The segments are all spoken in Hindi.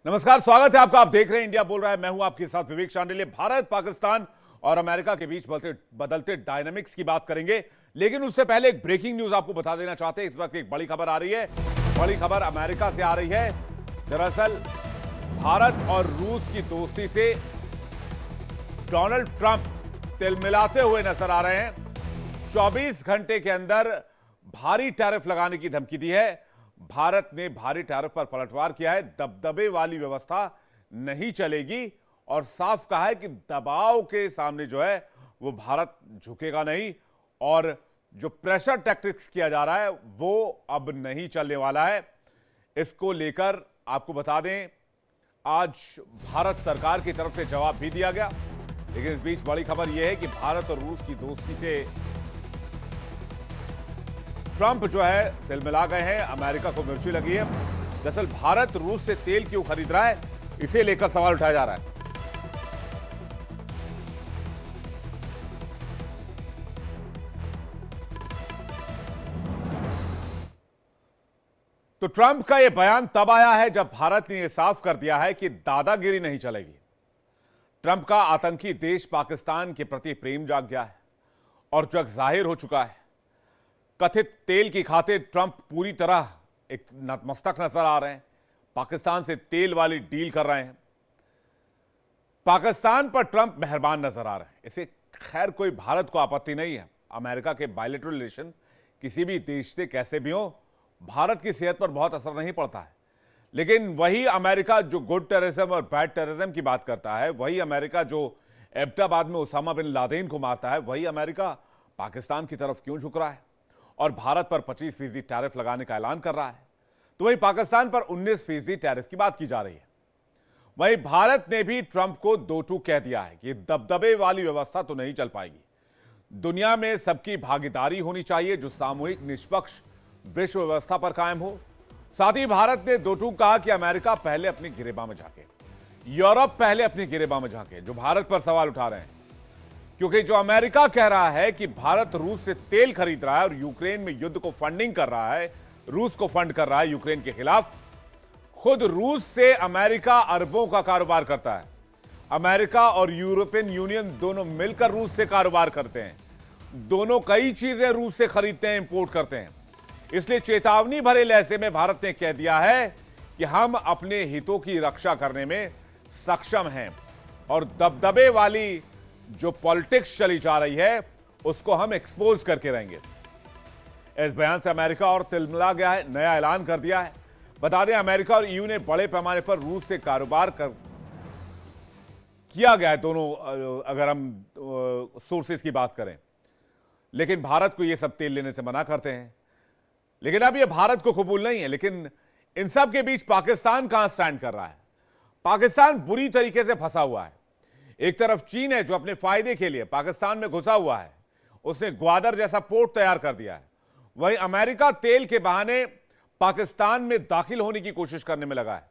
नमस्कार, स्वागत है आपका। आप देख रहे हैं इंडिया बोल रहा है। मैं हूं आपके साथ विवेक शांडिल्य। भारत, पाकिस्तान और अमेरिका के बीच बदलते डायनामिक्स की बात करेंगे, लेकिन उससे पहले एक ब्रेकिंग न्यूज आपको बता देना चाहते हैं। इस वक्त एक बड़ी खबर आ रही है। बड़ी खबर अमेरिका से आ रही है। दरअसल भारत और रूस की दोस्ती से डोनाल्ड ट्रंप तिलमिलाते हुए नजर आ रहे हैं। 24 घंटे के अंदर भारी टैरिफ लगाने की धमकी दी है। भारत ने भारी टैरिफ पर पलटवार किया है। दबदबे वाली व्यवस्था नहीं चलेगी और साफ कहा है कि दबाव के सामने जो है वो भारत झुकेगा नहीं, और जो प्रेशर टैक्टिक्स किया जा रहा है वो अब नहीं चलने वाला है। इसको लेकर आपको बता दें, आज भारत सरकार की तरफ से जवाब भी दिया गया। लेकिन इस बीच बड़ी खबर यह है कि भारत और रूस की दोस्ती से ट्रंप जो है तिलमिला गए हैं। अमेरिका को मिर्ची लगी है। दरअसल भारत रूस से तेल क्यों खरीद रहा है, इसे लेकर सवाल उठाया जा रहा है। तो ट्रंप का यह बयान तब आया है जब भारत ने यह साफ कर दिया है कि दादागिरी नहीं चलेगी। ट्रंप का आतंकी देश पाकिस्तान के प्रति प्रेम जाग गया है और जग जाहिर हो चुका है। कथित तेल की खातिर ट्रंप पूरी तरह एक नतमस्तक नजर आ रहे हैं। पाकिस्तान से तेल वाली डील कर रहे हैं। पाकिस्तान पर ट्रंप मेहरबान नजर आ रहे हैं। इसे खैर कोई भारत को आपत्ति नहीं है। अमेरिका के बायलैटरल रिलेशन किसी भी देश से कैसे भी हो, भारत की सेहत पर बहुत असर नहीं पड़ता है। लेकिन वही अमेरिका जो गुड टेररिज्म और बैड टेररिज्म की बात करता है, वही अमेरिका जो एबटाबाद में उसामा बिन लादेन को मारता है, वही अमेरिका पाकिस्तान की तरफ क्यों झुक रहा है और भारत पर 25% टैरिफ लगाने का ऐलान कर रहा है? तो वहीं पाकिस्तान पर 19% टैरिफ की बात की जा रही है। वहीं भारत ने भी ट्रंप को दो टूक कह दिया है कि दबदबे वाली व्यवस्था तो नहीं चल पाएगी। दुनिया में सबकी भागीदारी होनी चाहिए जो सामूहिक निष्पक्ष विश्व व्यवस्था पर कायम हो। साथ ही भारत ने दो टूक कहा कि अमेरिका पहले अपनी गिरेबां में झांके, यूरोप पहले अपनी गिरेबां में झांके, जो भारत पर सवाल उठा रहे हैं। क्योंकि जो अमेरिका कह रहा है कि भारत रूस से तेल खरीद रहा है और यूक्रेन में युद्ध को फंडिंग कर रहा है, रूस को फंड कर रहा है यूक्रेन के खिलाफ, खुद रूस से अमेरिका अरबों का कारोबार करता है। अमेरिका और यूरोपियन यूनियन दोनों मिलकर रूस से कारोबार करते हैं। दोनों कई चीजें रूस से खरीदते हैं, इंपोर्ट करते हैं। इसलिए चेतावनी भरे लहजे में भारत ने कह दिया है कि हम अपने हितों की रक्षा करने में सक्षम हैं और दबदबे वाली जो पॉलिटिक्स चली जा रही है उसको हम एक्सपोज करके रहेंगे। इस बयान से अमेरिका और तिलमिला गया है, नया ऐलान कर दिया है। बता दें, अमेरिका और ईयू ने बड़े पैमाने पर रूस से कारोबार किया गया है दोनों, अगर हम सोर्सेज की बात करें। लेकिन भारत को यह सब तेल लेने से मना करते हैं। लेकिन अब यह भारत को कबूल नहीं है। लेकिन इन सब के बीच पाकिस्तान कहां स्टैंड कर रहा है? पाकिस्तान बुरी तरीके से फंसा हुआ है। एक तरफ चीन है जो अपने फायदे के लिए पाकिस्तान में घुसा हुआ है, उसने ग्वादर जैसा पोर्ट तैयार कर दिया है। वहीं अमेरिका तेल के बहाने पाकिस्तान में दाखिल होने की कोशिश करने में लगा है,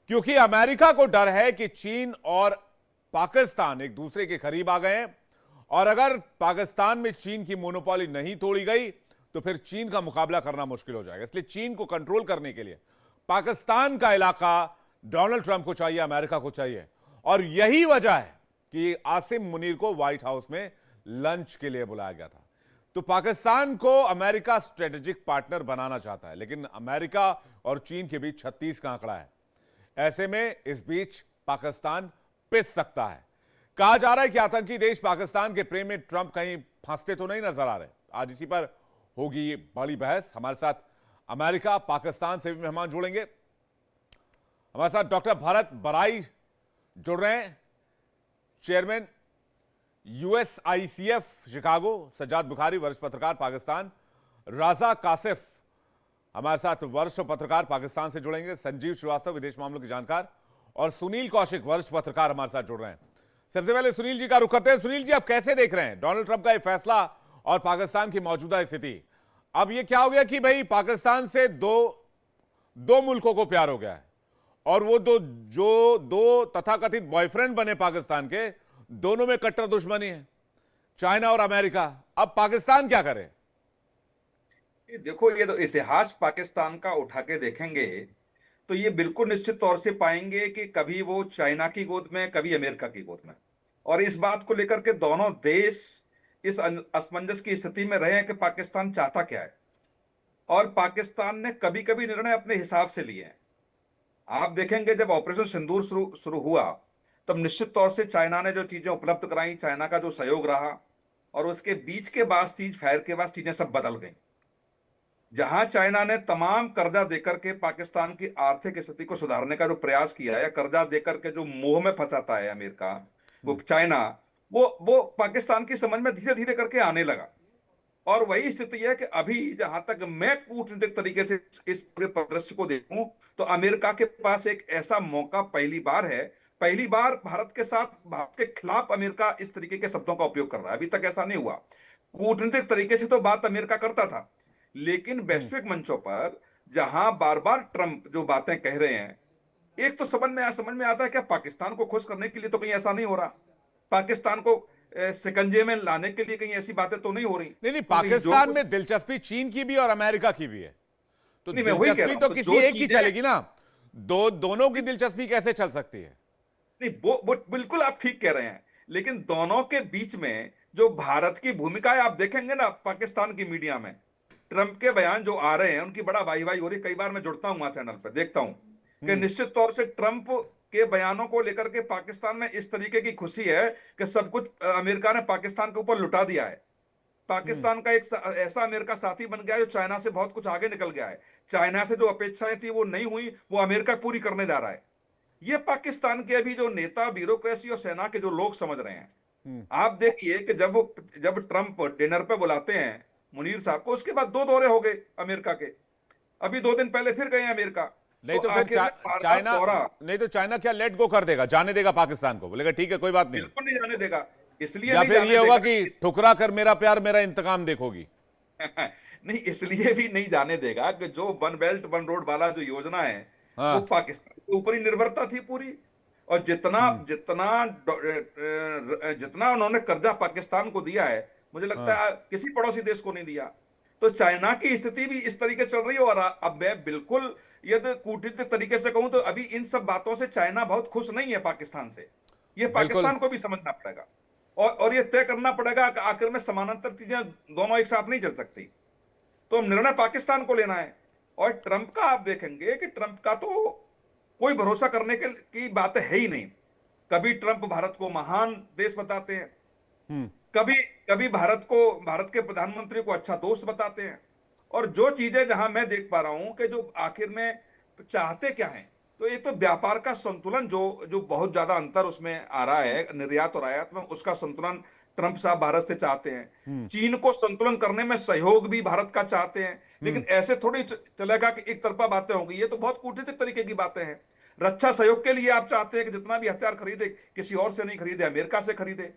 क्योंकि अमेरिका को डर है कि चीन और पाकिस्तान एक दूसरे के करीब आ गए हैं और अगर पाकिस्तान में चीन की मोनोपोली नहीं तोड़ी गई तो फिर चीन का मुकाबला करना मुश्किल हो जाएगा। इसलिए चीन को कंट्रोल करने के लिए पाकिस्तान का इलाका डोनाल्ड ट्रंप को चाहिए, अमेरिका को चाहिए। और यही वजह है कि आसिम मुनीर को व्हाइट हाउस में लंच के लिए बुलाया गया था। तो पाकिस्तान को अमेरिका स्ट्रेटेजिक पार्टनर बनाना चाहता है, लेकिन अमेरिका और चीन के बीच 36 का आंकड़ा है। ऐसे में इस बीच पाकिस्तान पिस सकता है। कहा जा रहा है कि आतंकी देश पाकिस्तान के प्रेम में ट्रंप कहीं फंसते तो नहीं नजर आ रहे। आज इसी पर होगी ये बड़ी बहस। हमारे साथ अमेरिका, पाकिस्तान से भी मेहमान जुड़ेंगे। हमारे साथ डॉक्टर भरत बराई जुड़ रहे हैं, chairman USICF Chicago. Sajjad Bukhari, वरिष्ठ पत्रकार पाकिस्तान। राजा कासिफ हमारे साथ वरिष्ठ पत्रकार पाकिस्तान से जुड़ेंगे। संजीव श्रीवास्तव, विदेश मामलों के जानकार। और सुनील कौशिक, वरिष्ठ पत्रकार हमारे साथ जुड़ रहे हैं। सबसे पहले सुनील जी का रुख करते हैं। सुनील जी, आप कैसे देख रहे हैं डोनाल्ड ट्रंप का यह फैसला और पाकिस्तान की मौजूदा स्थिति? अब यह क्या हो गया कि भाई पाकिस्तान से दो मुल्कों को प्यार हो गया है और वो दो तथाकथित बॉयफ्रेंड बने पाकिस्तान के, दोनों में कट्टर दुश्मनी है, चाइना और अमेरिका। अब पाकिस्तान क्या करे? देखो, ये तो इतिहास पाकिस्तान का उठा के देखेंगे तो ये बिल्कुल निश्चित तौर से पाएंगे कि कभी वो चाइना की गोद में, कभी अमेरिका की गोद में। और इस बात को लेकर के दोनों देश इस असमंजस की स्थिति में रहे हैं कि पाकिस्तान चाहता क्या है, और पाकिस्तान ने कभी कभी निर्णय अपने हिसाब से लिए हैं। आप देखेंगे जब ऑपरेशन सिंदूर शुरू शुरू हुआ, तब निश्चित तौर से चाइना ने जो चीजें उपलब्ध कराई, चाइना का जो सहयोग रहा, और उसके बीच के बाद चीज फायर के बाद चीजें सब बदल गई। जहां चाइना ने तमाम कर्जा देकर के पाकिस्तान की आर्थिक स्थिति को सुधारने का जो प्रयास किया है, या कर्जा देकर के जो मोह में फंसाता है अमेरिका, वो चाइना, वो पाकिस्तान की समझ में धीरे धीरे करके आने लगा। और वही स्थिति है कि अभी जहां तक मैं कूटनीतिक तरीके से इस पूरे परिदृश्य को देखूं, तो अमेरिका के पास एक ऐसा मौका पहली बार है। पहली बार भारत के साथ, भारत के खिलाफ अमेरिका इस तरीके के शब्दों का उपयोग कर रहा है। अभी तक ऐसा नहीं हुआ। कूटनीतिक तरीके से तो बात अमेरिका करता था, लेकिन वैश्विक मंचों पर जहां बार बार ट्रंप जो बातें कह रहे हैं, एक तो समझ में आता है कि पाकिस्तान को खुश करने के लिए तो कहीं ऐसा नहीं हो रहा, पाकिस्तान को शिकंजे में लाने के लिए कहीं ऐसी बातें तो नहीं हो रही, नहीं नहीं, क्योंकि जो पाकिस्तान कुछ, में दिलचस्पी चीन की भी और अमेरिका की भी है, तो नहीं मैं वही कह दिलचस्पी रहा हूं, तो तो किसी जो एक की चीजें, चलेगी ना। दोनों की दिलचस्पी कैसे चल सकती है? नहीं वो बिल्कुल आप ठीक कह रहे हैं, लेकिन दोनों के बीच में जो भारत की भूमिका है, आप देखेंगे ना पाकिस्तान की मीडिया में ट्रंप के बयान जो आ रहे हैं, उनकी बड़ा वाही वाही हो रही है। कई बार मैं जुड़ता हूं वहां चैनल पर, देखता हूं कि हम्म। निश्चित तौर से ट्रंप के बयानों को लेकर के पाकिस्तान में इस तरीके की खुशी है कि सब कुछ अमेरिका ने पाकिस्तान के ऊपर लुटा दिया है। हम्म। पाकिस्तान का एक ऐसा अमेरिका साथी बन गया है जो चाइना से बहुत कुछ आगे निकल गया है। चाइना से जो अपेक्षाएं थी वो नहीं हुई, वो अमेरिका पूरी करने जा रहा है। ये पाकिस्तान के अभी जो नेता, ब्यूरोक्रेसी और सेना के जो लोग समझ रहे हैं। हम्म। आप देखिए कि जब जब ट्रंप डिनर पे बुलाते हैं मुनीर साहब को, उसके बाद दो दौरे हो गए अमेरिका के। अभी 2 दिन पहले फिर गए अमेरिका। तो नहीं तो फिर आखिर में बार बार चाइना, दौरा नहीं तो चाइना क्या लेट गो कर देगा, जाने देगा पाकिस्तान को, बोलेगा ठीक है कोई बात नहीं? बिल्कुल नहीं जाने देगा। इसलिए या नहीं फिर जाने ये होगा देगा कि ठुकरा कर मेरा प्यार मेरा इंतकाम देखोगी? नहीं, इसलिए भी नहीं जाने देगा कि जो वन बेल्ट वन रोड वाला जो योजना है, वो हाँ। पाकिस्तान के ऊपर ही निर्भरता थी पूरी। और जितना हम्म। जितना जितना उन्होंने कर्जा पाकिस्तान को दिया है, मुझे लगता हाँ। है किसी पड़ोसी देश को नहीं दिया। तो चाइना की स्थिति भी इस तरीके से चल रही है। और अब मैं बिल्कुल, यदि कूटनीतिक तरीके से कहूं, तो अभी इन सब बातों से चाइना बहुत खुश नहीं है पाकिस्तान से। ये बिल्कुल। पाकिस्तान को भी समझना पड़ेगा, और ये तय करना पड़ेगा कि आखिर में समानांतर चीजें दोनों एक साथ नहीं चल सकती। तो अब निर्णय पाकिस्तान को लेना है। और ट्रंप का आप देखेंगे कि ट्रंप का तो कोई भरोसा करने के की बात है ही नहीं। कभी ट्रंप भारत को महान देश बताते हैं, हम्म। कभी कभी भारत के प्रधानमंत्री को अच्छा दोस्त बताते हैं। और जो चीजें जहां मैं देख पा रहा हूं कि जो आखिर में चाहते क्या हैं, तो एक तो व्यापार का संतुलन, जो जो बहुत ज्यादा अंतर उसमें आ रहा है निर्यात और आयात में, उसका संतुलन ट्रंप साहब भारत से चाहते हैं। हम्म। चीन को संतुलन करने में सहयोग भी भारत का चाहते हैं। हम्म। लेकिन ऐसे थोड़ी चलेगा कि एक तरफा बातें होंगी। ये तो बहुत कूटनीतिक तरीके की बातें हैं। रक्षा सहयोग के लिए आप चाहते हैं कि जितना भी हथियार खरीदे, किसी और से नहीं खरीदे, अमेरिका से खरीदे।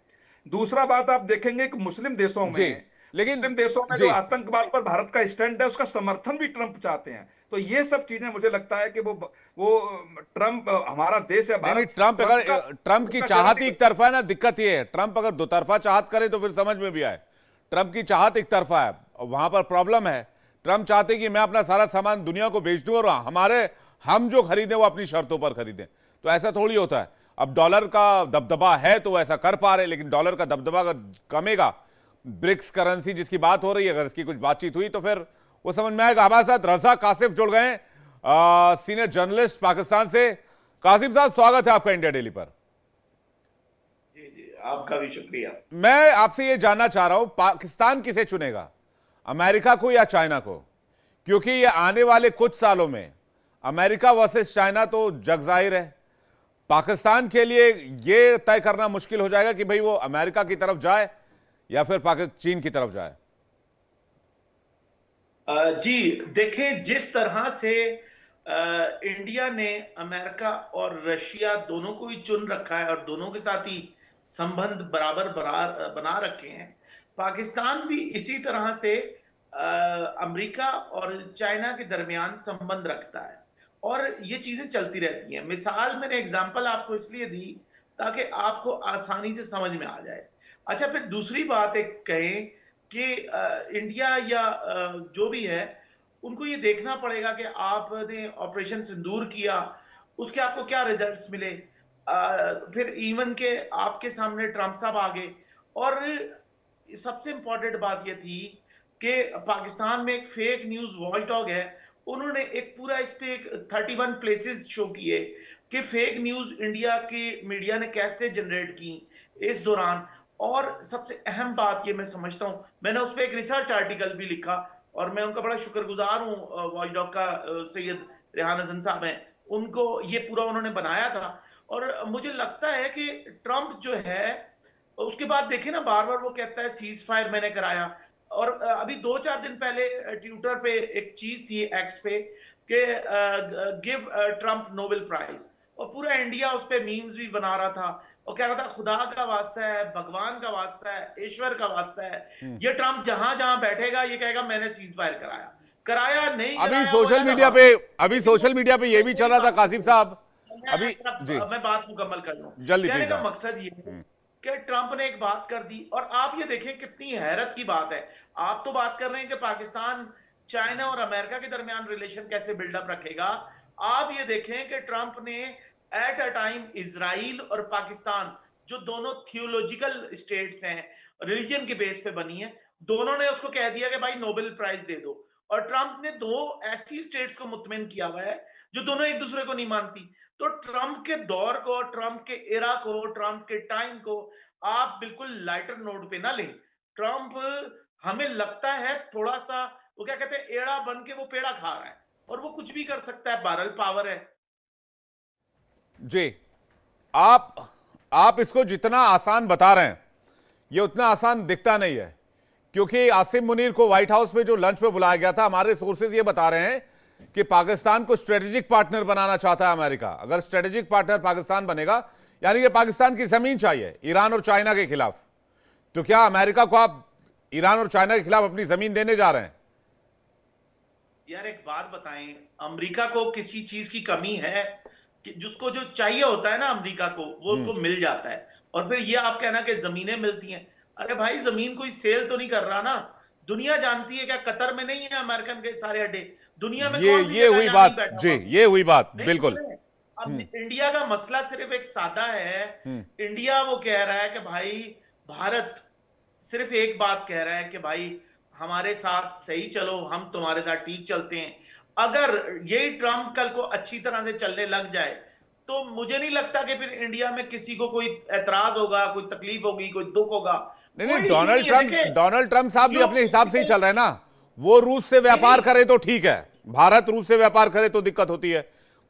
दूसरा बात आप देखेंगे कि जी। लेकिन मुस्लिम देशों में जो जी। आतंकवाद पर भारत का स्टैंड है, उसका समर्थन भी ट्रंप चाहते हैं। तो ये सब चीजें मुझे लगता है कि वो ट्रंप, हमारा देश है नहीं नहीं, भारत, ट्रंप अगर ट्रंप की का चेहरा चाहत नहीं ही एक बदल तरफा है ना, दिक्कत ये है। ट्रंप अगर दो तरफा चाहत करे तो फिर समझ में भी आए। ट्रंप की चाहत एक तरफा है और वहां पर प्रॉब्लम है। ट्रंप चाहते कि मैं अपना सारा सामान दुनिया को बेच दूं और हम जो खरीदें वो अपनी शर्तों पर खरीदें। तो ऐसा थोड़ी होता है। अब डॉलर का दबदबा है तो ऐसा कर पा रहे, लेकिन डॉलर का दबदबा अगर कमेगा, ब्रिक्स करेंसी जिसकी बात हो रही है, अगर इसकी कुछ बातचीत हुई तो फिर वो समझ में आएगा। हमारे साथ रजा कासिफ जुड़ गए, सीनियर जर्नलिस्ट पाकिस्तान से। कासिम साहब, स्वागत है आपका इंडिया डेली पर। जी जी, आपका भी शुक्रिया। मैं आपसे ये जानना चाह रहा हूं, पाकिस्तान किसे चुनेगा, अमेरिका को या चाइना को? क्योंकि ये आने वाले कुछ सालों में अमेरिका वर्सेस चाइना तो जग जाहिर है। पाकिस्तान के लिए यह तय करना मुश्किल हो जाएगा कि भाई वो अमेरिका की तरफ जाए या फिर चीन की तरफ जाए। जी देखें, जिस तरह से इंडिया ने अमेरिका और रशिया दोनों को ही चुन रखा है और दोनों के साथ ही संबंध बराबर बना रखे हैं, पाकिस्तान भी इसी तरह से अमेरिका और चाइना के दरमियान संबंध रखता है और ये चीजें चलती रहती हैं। मिसाल मैंने एग्जांपल आपको इसलिए दी ताकि आपको आसानी से समझ में आ जाए। अच्छा, फिर दूसरी बात एक कहें कि इंडिया या जो भी है, उनको ये देखना पड़ेगा कि आपने ऑपरेशन सिंदूर किया, उसके आपको क्या रिजल्ट्स मिले। फिर इवन के आपके सामने ट्रंप साहब आ गए, और सबसे इंपॉर्टेंट बात ये थी कि पाकिस्तान में एक फेक न्यूज वॉचडॉग है, उन्होंने एक पूरा इस पे एक 31 प्लेसेस शो किए कि फेक न्यूज इंडिया की मीडिया ने कैसे जनरेट की इस दौरान। और सबसे अहम बात ये मैं समझता हूं, मैंने उस पर एक रिसर्च आर्टिकल भी लिखा, और मैं उनका बड़ा शुक्रगुजार हूं, वॉचडॉग का सैयद रेहान हसन साहब हैं, उनको ये पूरा उन्होंने बनाया था। और मुझे लगता है कि ट्रंप जो है, उसके बाद देखे ना, बार बार वो कहता है सीज फायर मैंने कराया। और अभी 2-4 दिन पहले ट्विटर पे एक चीज थी, एक्स पे, कि गिव ट्रंप नोबेल प्राइज, और पूरा इंडिया उस पे मीम्स भी बना रहा था और कह रहा था खुदा का वास्ता है, भगवान का वास्ता है, ईश्वर का वास्ता है, ये ट्रंप जहां जहां बैठेगा ये कहेगा मैंने सीज फायर कराया। कराया नहीं अभी कराया, सोशल मीडिया पे ये भी चल रहा था कासिम साहब, अभी जी मैं बात मुकम्मल कर लूं। जल्दी कहने प्लीज का मकसद ये है कि ट्रंप ने एक बात कर दी, और आप ये देखें कितनी हैरत की बात है। आप तो बात कर रहे हैं कि पाकिस्तान चाइना और अमेरिका के दरमियान रिलेशन कैसे बिल्डअप रखेगा, आप ये देखें कि ट्रंप ने एट अ टाइम इजराइल और पाकिस्तान, जो दोनों थियोलॉजिकल स्टेट्स हैं, रिलीजन के बेस पे बनी है, दोनों ने उसको कह दिया कि भाई नोबेल प्राइज दे दो। और ट्रंप ने 2 ऐसी स्टेट्स को मुतमिन किया हुआ है जो दोनों एक दूसरे को नहीं मानती। तो ट्रंप के दौर को, ट्रंप के एरा को, ट्रंप के टाइम को आप बिल्कुल लाइटर नोट पे ना लें। ट्रंप हमें लगता है थोड़ा सा, वो क्या कहते हैं, एड़ा बन के वो पेड़ा खा रहा है, और वो कुछ भी कर सकता है, बैरल पावर है। जी। आप इसको जितना आसान बता रहे हैं ये उतना आसान दिखता नहीं है, क्योंकि आसिम मुनीर को व्हाइट हाउस में जो लंच पे बुलाया गया था, हमारे सोर्सेज ये बता रहे हैं कि पाकिस्तान को स्ट्रेटेजिक पार्टनर बनाना चाहता है अमेरिका। अगर स्ट्रेटेजिक पार्टनर पाकिस्तान बनेगा, यानी कि पाकिस्तान की जमीन चाहिए ईरान और चाइना के खिलाफ, तो क्या अमेरिका को आप ईरान और चाइना के खिलाफ अपनी जमीन देने जा रहे हैं? यार एक बात बताएं, अमेरिका को किसी चीज की कमी है कि जिसको जो चाहिए होता है ना अमेरिका को, वो उसको मिल जाता है। और फिर ये आप कहना कि जमीनें मिलती हैं, अरे भाई जमीन कोई सेल तो नहीं कर रहा ना। दुनिया जानती है, क्या कतर में नहीं है अमेरिकन के सारे अड्डे? दुनिया में कौन सी ये जगह हुई जहां बात नहीं बैठा जी, हुआ? ये हुई बात नहीं बिल्कुल। सुन रहे? अब इंडिया का मसला सिर्फ एक सादा है। इंडिया वो कह रहा है कि भाई, भारत सिर्फ एक बात कह रहा है कि भाई हमारे साथ सही चलो, हम तुम्हारे साथ ठीक चलते हैं। अगर यही ट्रंप कल को अच्छी तरह से चलने लग जाए, तो मुझे नहीं लगता कि फिर इंडिया में किसी को कोई एतराज होगा, कोई तकलीफ होगी, कोई दुख होगा। नहीं, डोनाल्ड ट्रंप साहब भी अपने हिसाब से ही चल रहे हैं ना। वो रूस से व्यापार करे तो ठीक है, भारत रूस से व्यापार करे तो दिक्कत होती है।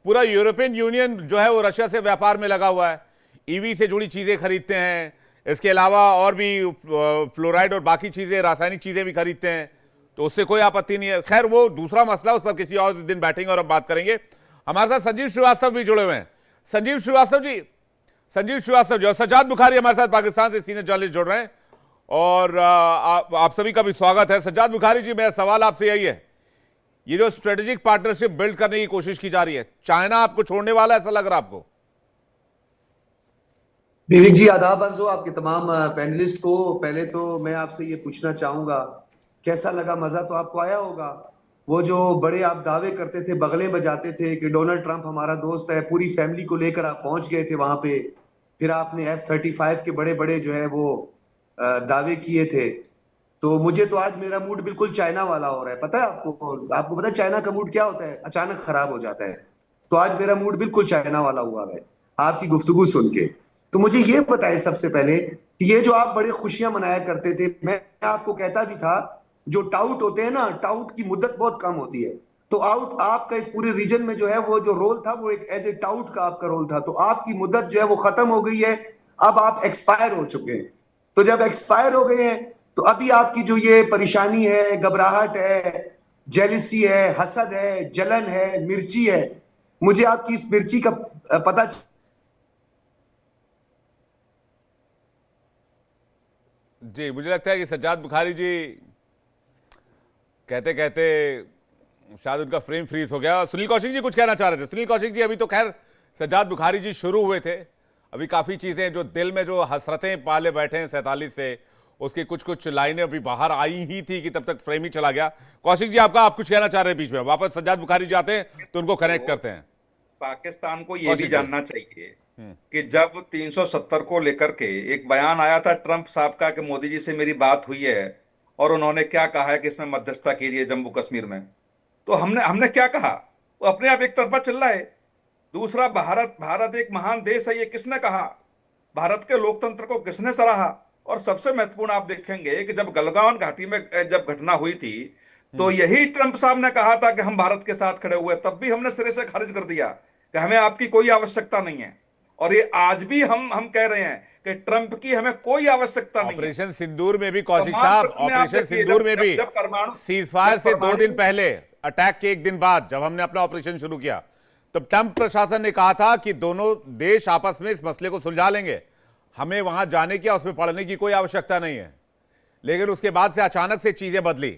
पूरा यूरोपियन यूनियन जो है वो रशिया से व्यापार में लगा हुआ है, ईवी से जुड़ी चीजें खरीदते हैं, इसके अलावा और भी फ्लोराइड और बाकी चीजें, रासायनिक चीजें भी खरीदते हैं, तो उससे कोई आपत्ति नहीं है। खैर वो दूसरा मसला, उस पर किसी और दिन बैठेंगे और हम बात करेंगे। हमारे साथ संजीव श्रीवास्तव भी जुड़े हुए हैं। संजीव श्रीवास्तव जी और सज्जाद बुखारी हमारे साथ पाकिस्तान से सीनियर जर्नलिस्ट जुड़ रहे हैं, और आप सभी का भी स्वागत है। सज्जाद बुखारी जी, मेरा सवाल आपसे यही है, ये जो स्ट्रेटेजिक पार्टनरशिप बिल्ड करने की कोशिश की जा रही है, चाइना आपको छोड़ने वाला है, ऐसा लग रहा है आपको? विवेक जी, आदाब अर्ज हो आपके तमाम पैनलिस्ट को। पहले तो मैं आपसे ये पूछना चाहूंगा, कैसा लगा? मजा तो आपको आया होगा। वो जो बड़े आप दावे करते थे, बगले बजाते थे कि डोनाल्ड ट्रंप हमारा दोस्त है, पूरी फैमिली को लेकर आप पहुंच गए थे वहां पे। फिर आपने F-35 के बड़े बड़े जो है वो दावे किए थे। तो मुझे तो आज मेरा मूड बिल्कुल चाइना वाला हो रहा है। पता है आपको पता है चाइना का मूड क्या होता है? अचानक खराब हो जाता है। तो आज मेरा मूड बिल्कुल चाइना वाला हुआ है आपकी गुफ्तगू सुन के। तो मुझे ये बताए सबसे पहले कि ये जो आप बड़े खुशियां मनाया करते थे, मैं आपको कहता भी था जो टाउट होते हैं ना, टाउट की मुद्दत बहुत कम होती है। तो आउट आपका इस पूरे रीजन में जो है वो जो रोल था, वो एक एज ए टाउट का आपका रोल था। तो आपकी मुद्दत जो है वो खत्म हो गई है, अब आप एक्सपायर हो चुके हैं। तो जब एक्सपायर हो गए हैं, तो अभी आपकी जो ये परेशानी है, घबराहट है, जेलिसी है, हसद है, जलन है, मिर्ची है, मुझे आपकी इस मिर्ची का पता जी। मुझे लगता है कि सज्जाद बुखारी जी कहते कहते शायद उनका फ्रेम फ्रीज हो गया। सुनील कौशिक जी कुछ कहना चाह रहे थे। सुनील कौशिक जी, अभी तो खैर सज्जाद बुखारी जी शुरू हुए थे, अभी काफ़ी चीज़ें जो दिल में जो हसरतें पाले बैठे हैं 47 से, उसकी कुछ कुछ लाइनें अभी बाहर आई ही थी कि तब तक फ्रेम ही चला गया। कौशिक जी, आप कुछ कहना चाह रहे हैं बीच में? वापस सज्जाद बुखारी जाते हैं तो उनको कनेक्ट करते हैं। पाकिस्तान को ये भी कौशिक जी। जानना चाहिए कि जब 370 को लेकर के एक बयान आया था ट्रंप साहब का कि मोदी जी से मेरी बात हुई है और उन्होंने क्या कहा है कि इसमें मध्यस्थता कीजिए जम्मू कश्मीर में, तो हमने हमने क्या कहा? वो अपने आप एक तरफा चल रहा है। दूसरा, भारत भारत एक महान देश है, ये किसने कहा? भारत के लोकतंत्र को किसने सराहा? और सबसे महत्वपूर्ण आप देखेंगे कि जब गलवान घाटी में जब घटना हुई थी तो यही ट्रंप साहब ने कहा था कि हम भारत के साथ खड़े हुए, तब भी हमने सिरे से खारिज कर दिया कि हमें आपकी कोई आवश्यकता नहीं है। और ये आज भी हम कह रहे हैं कि ट्रंप की हमें कोई आवश्यकता नहीं है। ऑपरेशन सिंदूर में भी कौशिक कमान साहब, पत्र में आप ऑपरेशन देखिए, सिंदूर में भी जब परमाणु सीजफायर से 2 परमाणु- दिन पहले, अटैक के 1 दिन बाद जब हमने अपना ऑपरेशन शुरू किया, तब ट्रंप प्रशासन ने कहा था कि दोनों देश आपस में इस मसले को सुलझा लेंगे, हमें वहां जाने की, उसमें पड़ने की कोई आवश्यकता नहीं है। लेकिन उसके बाद से अचानक से चीजें बदली,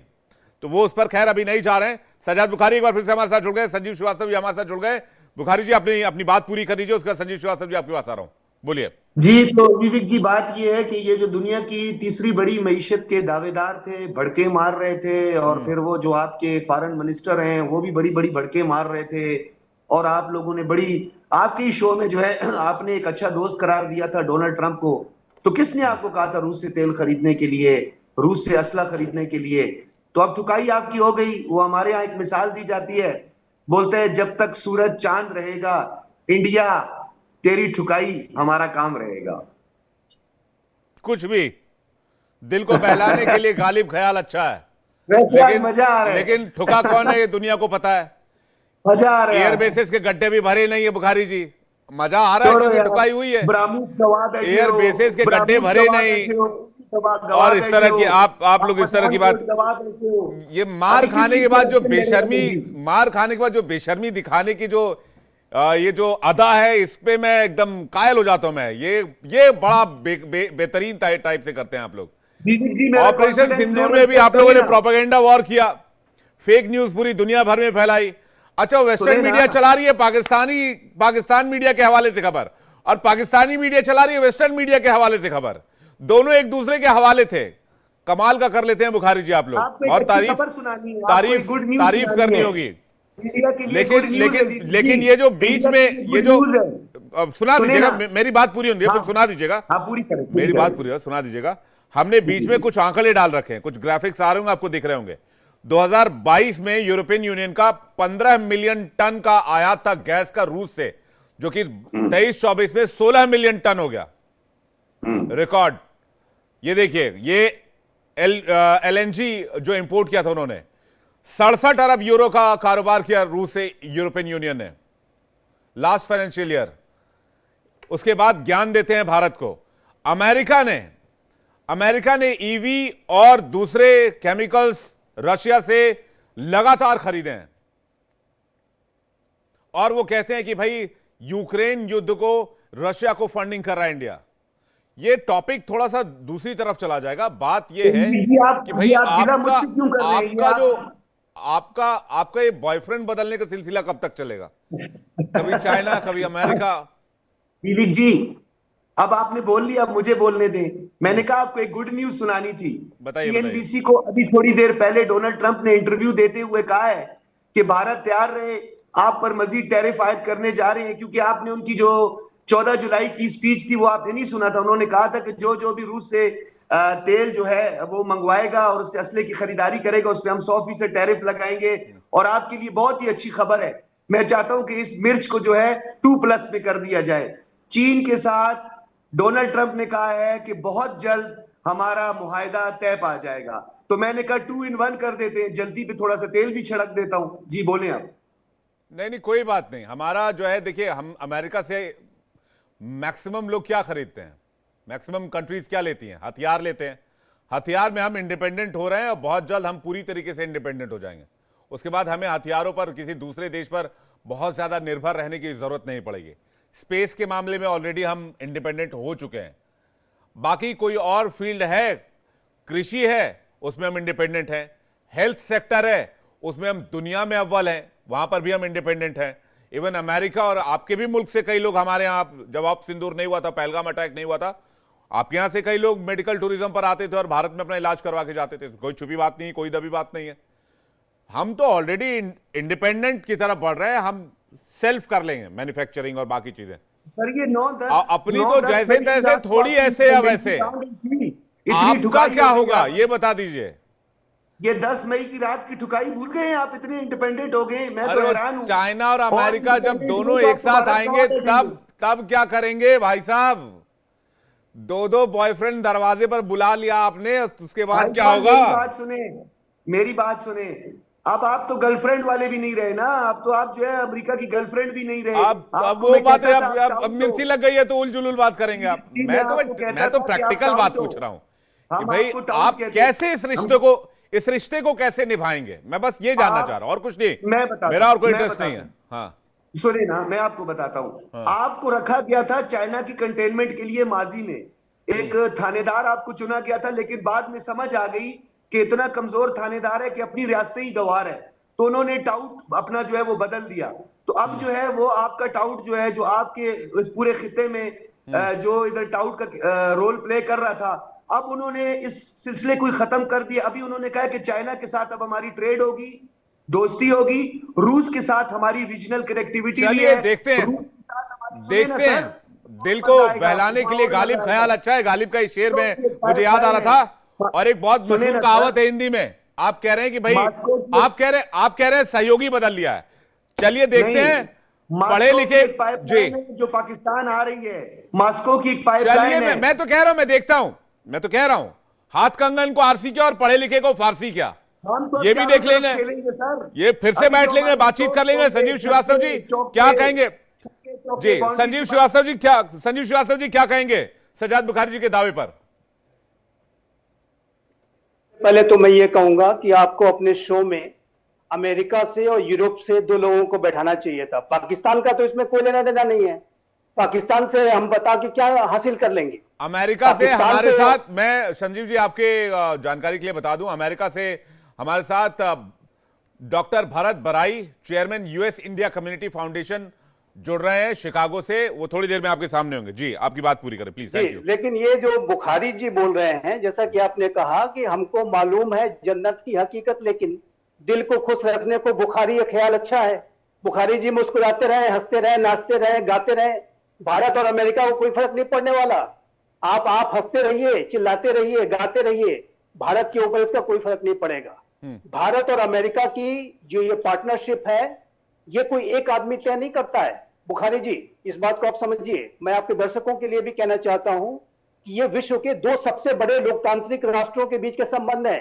तो वो उस पर खैर अभी नहीं जा रहे हैं। सज्जाद बुखारी एक बार फिर से हमारे साथ जुड़ गए, संजीव श्रीवास्तव भी हमारे साथ जुड़ गए। बुखारी जी, अपनी बात पूरी कर लीजिए, उसके बाद संजीव श्रीवास्तव जी आपके पास आ रहा हूं, बोलिए। जी, तो विवेक जी, बात ये है कि ये जो दुनिया की तीसरी बड़ी मईशत के दावेदार थे, भड़के मार रहे थे, और फिर वो जो आपके फॉरेन मिनिस्टर हैं वो भी बड़ी बड़ी भड़के मार रहे थे, और आप लोगों ने बड़ी, आपके ही शो में जो है आपने एक अच्छा दोस्त करार दिया था डोनाल्ड ट्रंप को। तो किसने आपको कहा था रूस से तेल खरीदने के लिए, रूस से असला खरीदने के लिए? तो अब ठुकाई आपकी हो गई। वो हमारे यहाँ एक मिसाल दी जाती है, बोलते हैं जब तक सूरज चांद रहेगा इंडिया, तेरी ठुकाई हमारा काम रहेगा। कुछ भी दिल को बहलाने के लिए गालिब ख्याल अच्छा है, वैसे आज मजा आ रहा है। लेकिन ठुका कौन है ये दुनिया को पता है। मजा आ रहा है। एयर बेसिस के गड्ढे भी भरे नहीं है बुखारी जी, मजा आ रहा है छोड़ो क्योंकि यार, ठुकाई हुई है। ब्राह्मण गवाह बैठे एयर हो, बेसिस के ब्राह्मण गड्ढे भरे गवाह नहीं। बैठे हो, गवाह और इस बैठे तरह हो, की आप लोग इस तरह की बात, गवाह बैठे हो। ये मार अभी खाने किसी के बाद जो को लड़ने बेशर्मी, नहीं। मार खाने के बाद जो बेशर्मी दिखाने की जो ये जो अदा है, इस पे मैं एकदम कायल हो जाता हूं मैं। ये बड़ा बेहतरीन टाइप से करते हैं आप लोग। विवेक जी, मेरा ऑपरेशन confidence सिंदूर level में भी आप चेक लोगों ने करिए ना। प्रोपेगेंडा वॉर किया, फेक न्यूज पूरी दुनिया भर में फैलाई। अच्छा, वेस्टर्न सुने ना। मीडिया चला रही है पाकिस्तान मीडिया के हवाले से खबर, और पाकिस्तानी मीडिया चला रही है वेस्टर्न मीडिया के हवाले से खबर। दोनों एक दूसरे के हवाले थे। कमाल का कर लेते हैं बुखारी जी आप लोग। आपको एक बहुत अच्छी खबर सुनानी है, आपको तारीफ एक good news तारीफ सुनानी करनी है। होगी। इंडिया के लिए लेकिन good news है, लेकिन विवेक लेकिन जी। ये जो बीच इंडिया में के लिए ये good जो news है। अब सुना सुने दीजिएगा, ना। मेरी बात पूरी होनी है, फिर हाँ। सुना दीजिएगा। हाँ, पूरी करें, मेरी बात पूरी है, सुना दीजिएगा। हमने बीच में कुछ आंकड़े डाल रखे हैं, कुछ ग्राफिक्स आ रहे होंगे, आपको दिख रहे होंगे। 2022 में यूरोपियन यूनियन का 15 मिलियन टन का आयात था गैस का रूस से, जो कि 23-24 में 16 मिलियन टन हो गया, रिकॉर्ड। ये देखिए, ये एलएनजी जो इंपोर्ट किया था उन्होंने, 67 अरब यूरो का कारोबार किया रूस से यूरोपियन यूनियन ने लास्ट फाइनेंशियल ईयर। उसके बाद ज्ञान देते हैं भारत को। अमेरिका ने ईवी और दूसरे केमिकल्स रशिया से लगातार खरीदे हैं, और वो कहते हैं कि भाई यूक्रेन युद्ध को रशिया को फंडिंग कर रहा है इंडिया। ये टॉपिक थोड़ा सा दूसरी तरफ चला जाएगा। बात ये है कि भाई आपका ये बॉयफ्रेंड बदलने का सिलसिला कब तक चलेगा? कभी चाइना, कभी अमेरिका। विवेक जी, अब आपने बोल लिया, अब मुझे बोलने दें। मैंने कहा आपको एक गुड न्यूज सुनानी थी। बताइए, सीएनबीसी को अभी थोड़ी देर पहले डोनाल्ड ट्रंप ने इंटरव्यू देते हुए कहा है कि भारत तैयार रहे, आप पर मजीद टैरिफ आयद करने जा रहे हैं, क्योंकि आपने उनकी जो 14 जुलाई की स्पीच थी वो आपने नहीं सुना था। उन्होंने कहा था कि जो भी रूस से तेल जो है वो मंगवाएगा और उससे असले की खरीदारी करेगा, उस पर हम 100% टैरिफ लगाएंगे। और आपके लिए बहुत ही अच्छी खबर है, मैं चाहता हूं कि इस मिर्च को जो है 2+ में कर दिया जाए। चीन के साथ डोनाल्ड ट्रंप ने कहा है कि बहुत जल्द हमारा मुआहदा तय पा जाएगा। तो मैंने कहा 2 in 1 कर देते हैं, जल्दी पे थोड़ा सा तेल भी छिड़क देता हूं। जी बोले आप। नहीं, कोई बात नहीं। हमारा जो है, देखिए, हम अमेरिका से मैक्सिमम लोग क्या खरीदते हैं, मैक्सिमम कंट्रीज क्या लेती हैं? हथियार लेते हैं। हथियार में हम इंडिपेंडेंट हो रहे हैं और बहुत जल्द हम पूरी तरीके से इंडिपेंडेंट हो जाएंगे। उसके बाद हमें हथियारों पर किसी दूसरे देश पर बहुत ज्यादा निर्भर रहने की जरूरत नहीं पड़ेगी। स्पेस के मामले में ऑलरेडी हम इंडिपेंडेंट हो चुके हैं। बाकी कोई और फील्ड है, कृषि है, उसमें हम इंडिपेंडेंट हैं। हेल्थ सेक्टर है, उसमें हम दुनिया में अव्वल हैं, वहां पर भी हम इंडिपेंडेंट हैं। इवन अमेरिका और आपके भी मुल्क से कई लोग हमारे यहाँ, जब आप सिंदूर नहीं हुआ था, पहलगाम अटैक नहीं हुआ था, आपके यहां से कई लोग मेडिकल टूरिज्म पर आते थे और भारत में अपना इलाज करवा के जाते थे, कोई छुपी बात नहीं, कोई दबी बात नहीं है। हम तो ऑलरेडी इंडिपेंडेंट की तरफ बढ़ रहे हैं, हम सेल्फ कर लेंगे मैन्युफैक्चरिंग और बाकी चीजें। सर ये 9-10 अपनी तो जैसे तैसे थोड़ी ऐसे या वैसे, आपका क्या होगा ये बता दीजिए। ये 10 मई की रात की ठुकाई भूल गए हैं आप, इतने इंडिपेंडेंट हो गए। मैं तो हैरान हूं। चाइना और अमेरिका जब दोनों एक साथ आएंगे तब क्या करेंगे भाई साहब? दो बॉयफ्रेंड दरवाजे पर बुला लिया आपने, उसके बाद क्या होगा? मेरी बात सुने। अब आप तो गर्लफ्रेंड वाले भी नहीं रहे ना, अब तो आप जो है अमेरिका की गर्लफ्रेंड भी नहीं रहे। अब वो बात है, अब मिर्ची लग गई है तो उल-जुलूल बात करेंगे आप। मैं तो प्रैक्टिकल बात पूछ रहा हूं कि भाई आप कैसे इस रिश्ते को कैसे निभाएंगे? मैं बस ये जानना चाह रहा हूं, और कुछ नहीं, मेरा और कोई इंटरेस्ट नहीं है। हाँ सुनिए ना, मैं आपको बताता हूं। आपको रखा गया था चाइना की कंटेनमेंट के लिए, माजी में एक थानेदार आपको चुना गया था, लेकिन बाद में समझ आ गई कि इतना कमजोर थानेदार है कि अपनी रियासत ही गवार है, तो उन्होंने टाउट अपना जो है वो बदल दिया। तो अब जो है वो आपका टाउट जो है, जो आपके इस पूरे खिते में जो इधर टाउट का रोल प्ले कर रहा था, अब उन्होंने इस सिलसिले को खत्म कर दिया। अभी उन्होंने कहा कि चाइना के साथ अब हमारी ट्रेड होगी, दोस्ती होगी, रूस के साथ हमारी रीजनल कनेक्टिविटी भी है। देखते हैं दिल को बहलाने के लिए गालिब ख्याल अच्छा है। गालिब का इस शेर में मुझे याद आ रहा था, और एक बहुत मशहूर कहावत है हिंदी में। आप कह रहे हैं कि भाई आप कह रहे हैं सहयोगी बदल लिया है। चलिए देखते हैं, पढ़े लिखे जी जो पाकिस्तान आ रही है, मॉस्को की एक पाइपलाइन है। मैं तो कह रहा हूं, मैं तो कह रहा हूं, हाथ कंगन को आरसी क्या और पढ़े लिखे को फारसी क्या, ये भी देख लेंगे। ये फिर से बैठ लेंगे, बातचीत कर लेंगे। संजीव श्रीवास्तव जी क्या कहेंगे? जी संजीव श्रीवास्तव जी क्या कहेंगे सजाद बुखारी जी के दावे पर? पहले तो मैं ये कहूंगा कि आपको अपने शो में अमेरिका से और यूरोप से 2 लोगों को बैठाना चाहिए था। पाकिस्तान का तो इसमें कोई लेना देना नहीं है। पाकिस्तान से हम बता के क्या हासिल कर लेंगे? अमेरिका से हमारे साथ, मैं संजीव जी आपके जानकारी के लिए बता दूं, अमेरिका से हमारे साथ डॉक्टर भरत बराई, chairman US India community foundation जुड़ रहे हैं शिकागो से। वो थोड़ी देर में आपके सामने होंगे। जी आपकी बात पूरी करें प्लीज। Thank you. लेकिन ये जो बुखारी जी बोल रहे हैं, जैसा कि आपने कहा कि हमको मालूम है जन्नत की हकीकत, लेकिन दिल को खुश रखने को बुखारी ख्याल अच्छा है। बुखारी जी मुस्कुराते रहे, हंसते रहे, नाचते रहे, गाते रहे, भारत और अमेरिका को कोई फर्क नहीं पड़ने वाला। आप हंसते रहिए, चिल्लाते रहिए, गाते रहिए, भारत के ऊपर इसका कोई फर्क नहीं पड़ेगा। भारत और अमेरिका की जो ये पार्टनरशिप है, ये कोई एक आदमी तय नहीं करता है। बुखारी जी इस बात को आप समझिए। मैं आपके दर्शकों के लिए भी कहना चाहता हूं कि ये विश्व के 2 सबसे बड़े लोकतांत्रिक राष्ट्रों के बीच के संबंध है।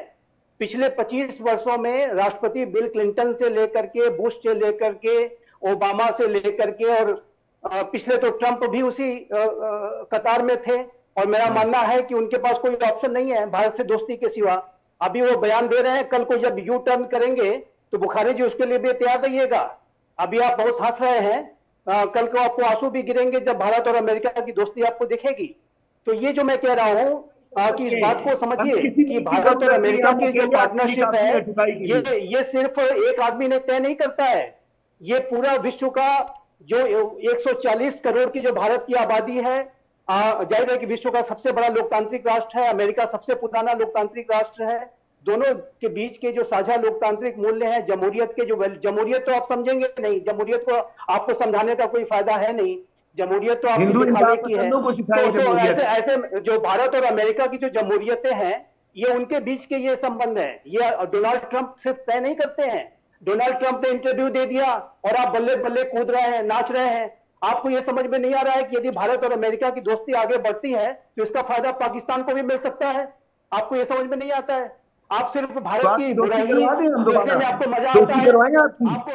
पिछले 25 वर्षों में राष्ट्रपति बिल क्लिंटन से लेकर के, बुश से लेकर के, ओबामा से लेकर के, और पिछले तो ट्रंप भी उसी कतार में थे। और मेरा मानना है कि उनके पास कोई ऑप्शन नहीं है भारत से दोस्ती के सिवा। अभी वो बयान दे रहे हैं, कल को जब यू टर्न करेंगे तो बुखारी जी उसके लिए भी तैयार रहिएगा। अभी आप बहुत हंस रहे हैं, कल को आपको आंसू भी गिरेंगे जब भारत और अमेरिका की दोस्ती आपको दिखेगी। तो ये जो मैं कह रहा हूं कि इस बात को समझिए कि भारत और अमेरिका की जो पार्टनरशिप है, ये सिर्फ एक आदमी ने तय नहीं करता है। ये पूरा विश्व का जो 140 करोड़ की जो भारत की आबादी है, जाहिर है कि विश्व का सबसे बड़ा लोकतांत्रिक राष्ट्र है, अमेरिका सबसे पुराना लोकतांत्रिक राष्ट्र है। दोनों के बीच के जो साझा लोकतांत्रिक मूल्य हैं, जमहूरियत के जो जमहूरियत तो आप समझेंगे नहीं, जमहूरियत को आपको समझाने का कोई फायदा है नहीं। जमहूरियत तो आपको दिखाने की है। तो ऐसे जो भारत और अमेरिका की जो जमहूरियतें हैं, ये उनके बीच के ये संबंध है। ये डोनाल्ड ट्रंप सिर्फ तय नहीं करते हैं। डोनाल्ड ट्रंप ने इंटरव्यू दे दिया और आप बल्ले बल्ले कूद रहे हैं, नाच रहे हैं। आपको यह समझ में नहीं आ रहा है कि यदि भारत और अमेरिका की दोस्ती आगे बढ़ती है तो इसका फायदा पाकिस्तान को भी मिल सकता है। आपको यह समझ में नहीं आता है। आप सिर्फ भारत की बुराई देखने में आपको मजा आता है।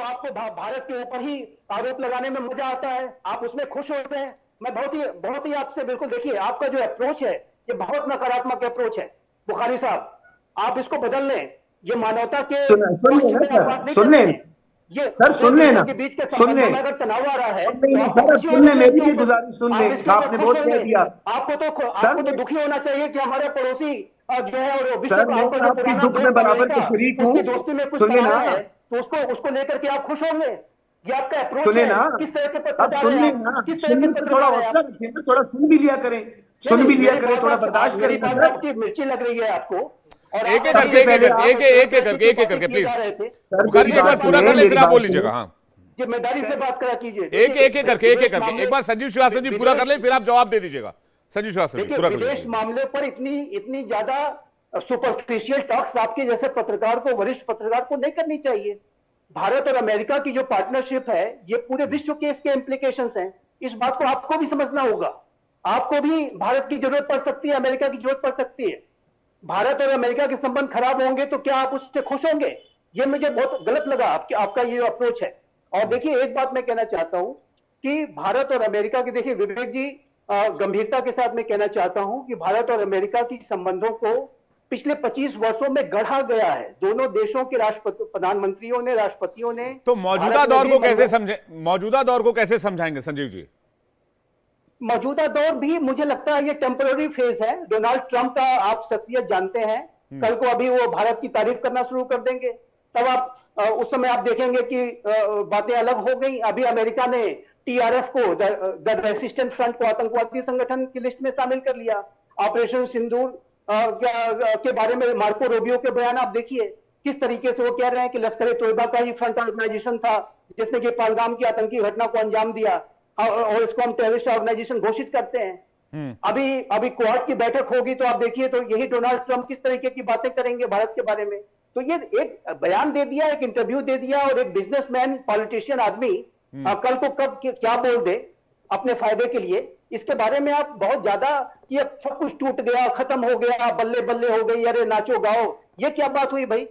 आपको भारत के ऊपर ही आरोप लगाने में मजा आता है, आप उसमें खुश होते हैं। मैं बहुत ही आपसे बिल्कुल, देखिए आपका जो अप्रोच है ये बहुत नकारात्मक अप्रोच है बुखारी साहब, आप इसको बदल लें। ये मानवता के सुन लेना के बीच के संबंध में अगर तनाव आ रहा है मेरी भी गुजारिश सुन ले। आपने बहुत कह दिया। आपको तो दुखी होना चाहिए कि हमारे पड़ोसी जो है और आपकी दुख में बराबर के शरीक हूँ। दोस्ती में कुछ सुनिए ना, है तो उसको लेकर के आप खुश होंगे। ये आपका अप्रोच सुनिए ना, किस तरह के अब सुनिए ना, थोड़ा हौसला रखिए ना, थोड़ा सुन भी लिया करें। सुन भी लिया मेरी करें, बात थोड़ा आप- बर्दाश्त मेरी करें बात सर। आपकी मिर्ची लग रही है आपको, और एक एक आप करके सबसे पहले आप एक करके प्लीज बुखारी जी एक बार पूरा कर ले, फिर आप बोल लीजिएगा। हाँ, जिम्मेदारी से बात करा कीजिए। एक एक करके एक बार संजीव श्रीवास्तव जी पूरा कर ले, फिर आप जवाब दे दीजिएगा। संजीव श्रीवास्तव जी देखिए, पूरा कर विदेश लीजिए। मामले पर इतनी ज्यादा सुपरफिशियल टॉक्स आपके जैसे पत्रकार को, वरिष्ठ पत्रकार को नहीं करनी चाहिए। भारत और अमेरिका की जो पार्टनरशिप है, ये पूरे विश्व के इसके इंप्लीकेशंस हैं। इस बात को आपको भी समझना होगा। आपको भी भारत की जरूरत पड़ सकती है, अमेरिका की जरूरत पड़ सकती है। भारत और अमेरिका के संबंध खराब होंगे तो क्या आप उससे खुश होंगे? ये मुझे बहुत गलत लगा आपका ये अप्रोच है। और देखिए, एक बात मैं कहना चाहता हूं कि भारत और अमेरिका की, देखिए विवेक जी, गंभीरता के साथ मैं कहना चाहता हूं कि भारत और अमेरिका की संबंधों को पिछले 25 वर्षों में गढ़ा गया है। दोनों देशों के प्रधानमंत्रियों ने, राष्ट्रपतियों ने। तो मौजूदा भारत में दौर भी को कैसे समझे, मौजूदा दौर को कैसे समझाएंगे संजीव जी? मौजूदा दौर भी मुझे लगता है ये टेम्पररी फेज है। डोनाल्ड ट्रंप का आप शख्सियत जानते हैं। कल को अभी वो भारत की तारीफ करना शुरू कर देंगे, तब आप उस समय आप देखेंगे कि बातें अलग हो गई। अभी अमेरिका ने टीआरएफ को, द रेसिस्टेंट फ्रंट को, आतंकवादी संगठन की लिस्ट में शामिल कर लिया। ऑपरेशन सिंदूर के बारे में मार्को रूबियो के बयान आप देखिए, किस तरीके से वो कह रहे हैं कि लश्कर ए तोयबा का ही फ्रंट ऑर्गेनाइजेशन था जिसने कि पहलगाम की आतंकी घटना को अंजाम दिया, और इसको हम टेररिस्ट ऑर्गेनाइजेशन घोषित करते हैं। अभी क्वाड की बैठक होगी तो आप देखिए तो यही डोनाल्ड ट्रंप किस तरीके की बातें करेंगे भारत के बारे में। तो ये एक बयान दे दिया, एक इंटरव्यू दे दिया, और एक बिजनेसमैन, पॉलिटिशियन आदमी कल को कब क्या बोल दे अपने फायदे के लिए, इसके बारे में आप बहुत ज्यादा ये सब कुछ टूट गया, खत्म हो गया, बल्ले बल्ले हो गई, अरे नाचो गाओ, ये क्या बात हुई भाई?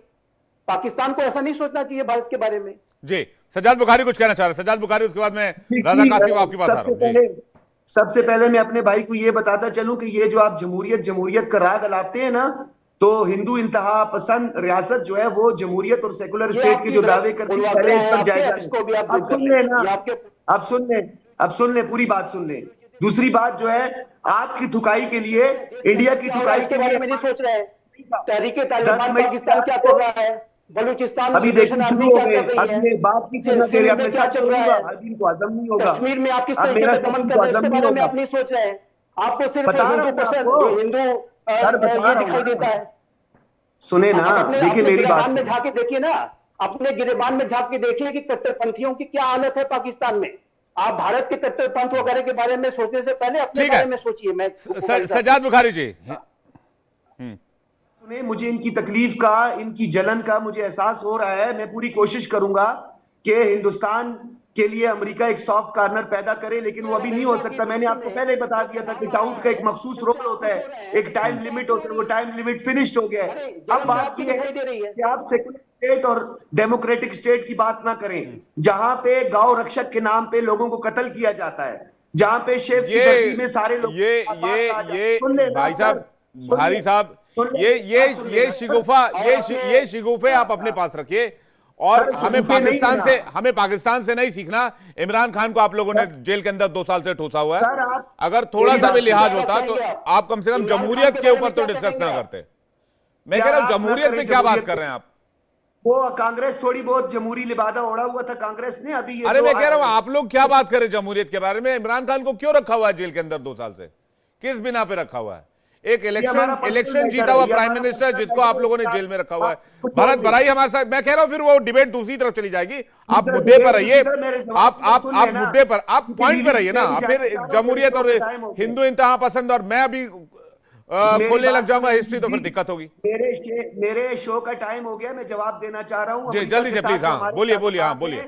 पाकिस्तान को ऐसा नहीं सोचना चाहिए भारत के बारे में। जी, सज्जाद बुखारी कुछ कहना चाह रहे हैं। सज्जाद बुखारी, उसके बाद मैं राजा कासिम आपके पास आ रहा हूं। जी, सबसे पहले मैं अपने भाई को ये बताता चलूं कि ये जो आप जमहूरियत का राग अलापते हैं ना, तो हिंदू इंतहा पसंद रियासत जो है वो जमहूरियत और सेकुलर स्टेट के जो दावे करती है, पहले इस पर जायजा लें। अब सुन ले ना, अब सुन ले, पूरी बात सुन ले। दूसरी बात जो है, आपकी ठुकाई के लिए, इंडिया की ठुकाई के लिए नहीं सोच रहे हैं। तहरीके 10 तालिबान मई पाकिस्तान क्या कर रहा है, बलूचिस्तान अभी देखिए शुरू हो गए। अब ये बात की करना तेरे अपने साथ चल रहा है, हर दिन को हजम नहीं होगा। कश्मीर में आप किस अब तरीके मेरा से दमन सब कर रहे हैं, हजम इसके नहीं बारे में होगा। आप नहीं सोच रहे हैं। आपको सिर्फ बता रहा हिंदू हूं पसंद, आपको। हिंदू सर, बता ये रहा हूं दिखाई ना। देता है। सुने ना, देखिए मेरी बात गिरेबान में सुनिए। झांक के देखिए ना, अपने गिरेबान में झांक के देखिए कि कट्टरपंथियों की क्या हालत है पाकिस्तान में। आप भारत के कट्टरपंथ वगैरह के बारे में सोचने से पहले अपने ठीक है। बारे में सोचिए। मैं सज्जाद बुखारी जी, सुने, मुझे इनकी तकलीफ का, इनकी जलन का मुझे एहसास हो रहा है। मैं पूरी कोशिश करूंगा कि हिंदुस्तान के लिए अमेरिका एक सॉफ्ट कॉर्नर पैदा करे, लेकिन वो अभी नहीं हो सकता। मैंने आपको पहले ही बता दिया था कि डाउट का एक मखसूस रोल होता है, एक टाइम लिमिट होता है, वो टाइम लिमिट फिनिश्ड हो गया है। अब बात ये है कि आप सेकुलर स्टेट और डेमोक्रेटिक स्टेट की बात ना करें, जहां पे गौ रक्षक के नाम पे लोगों को कत्ल किया जाता है, जहां पे शेफ की धरती में सारे लोग ये भाई साहब, बुखारी साहब, ये शिगुफे आप अपने पास रखिए, और हमें पाकिस्तान से नहीं सीखना। इमरान खान को आप लोगों ने जेल के अंदर 2 साल से ठूसा हुआ है। अगर थोड़ा सा भी लिहाज होता तो आप कम से कम जमहूरियत के ऊपर तो डिस्कस ना करते। मैं कह रहा हूं, जमहूरियत में क्या बात कर रहे हैं आप? वो कांग्रेस थोड़ी बहुत जमहूरी लिबादा ओढ़ा हुआ था कांग्रेस ने। अभी अरे मैं कह रहा हूं, आप लोग क्या बात करें जमहूरियत के बारे में? इमरान खान को क्यों रखा हुआ है जेल के अंदर 2 साल से? किस बिना पे रखा हुआ है? एक इलेक्शन जीता हुआ प्राइम मिनिस्टर जिसको आप लोगों ने जेल में रखा हुआ है। भरत भराई हमारे साथ, मैं कह रहा हूं फिर वो डिबेट दूसरी तरफ चली जाएगी। आप मुद्दे पर रहिए, आप मुद्दे पर, आप पॉइंट पर रहिए ना। फिर जमहूरियत और हिंदू इंतहा पसंद और मैं अभी खोलने लग जाऊंगा हिस्ट्री, तो फिर दिक्कत होगी। मेरे शो का टाइम हो गया, मैं जवाब देना चाह रहा हूं। जल्दी से प्लीज। हाँ बोलिए, हाँ बोलिए।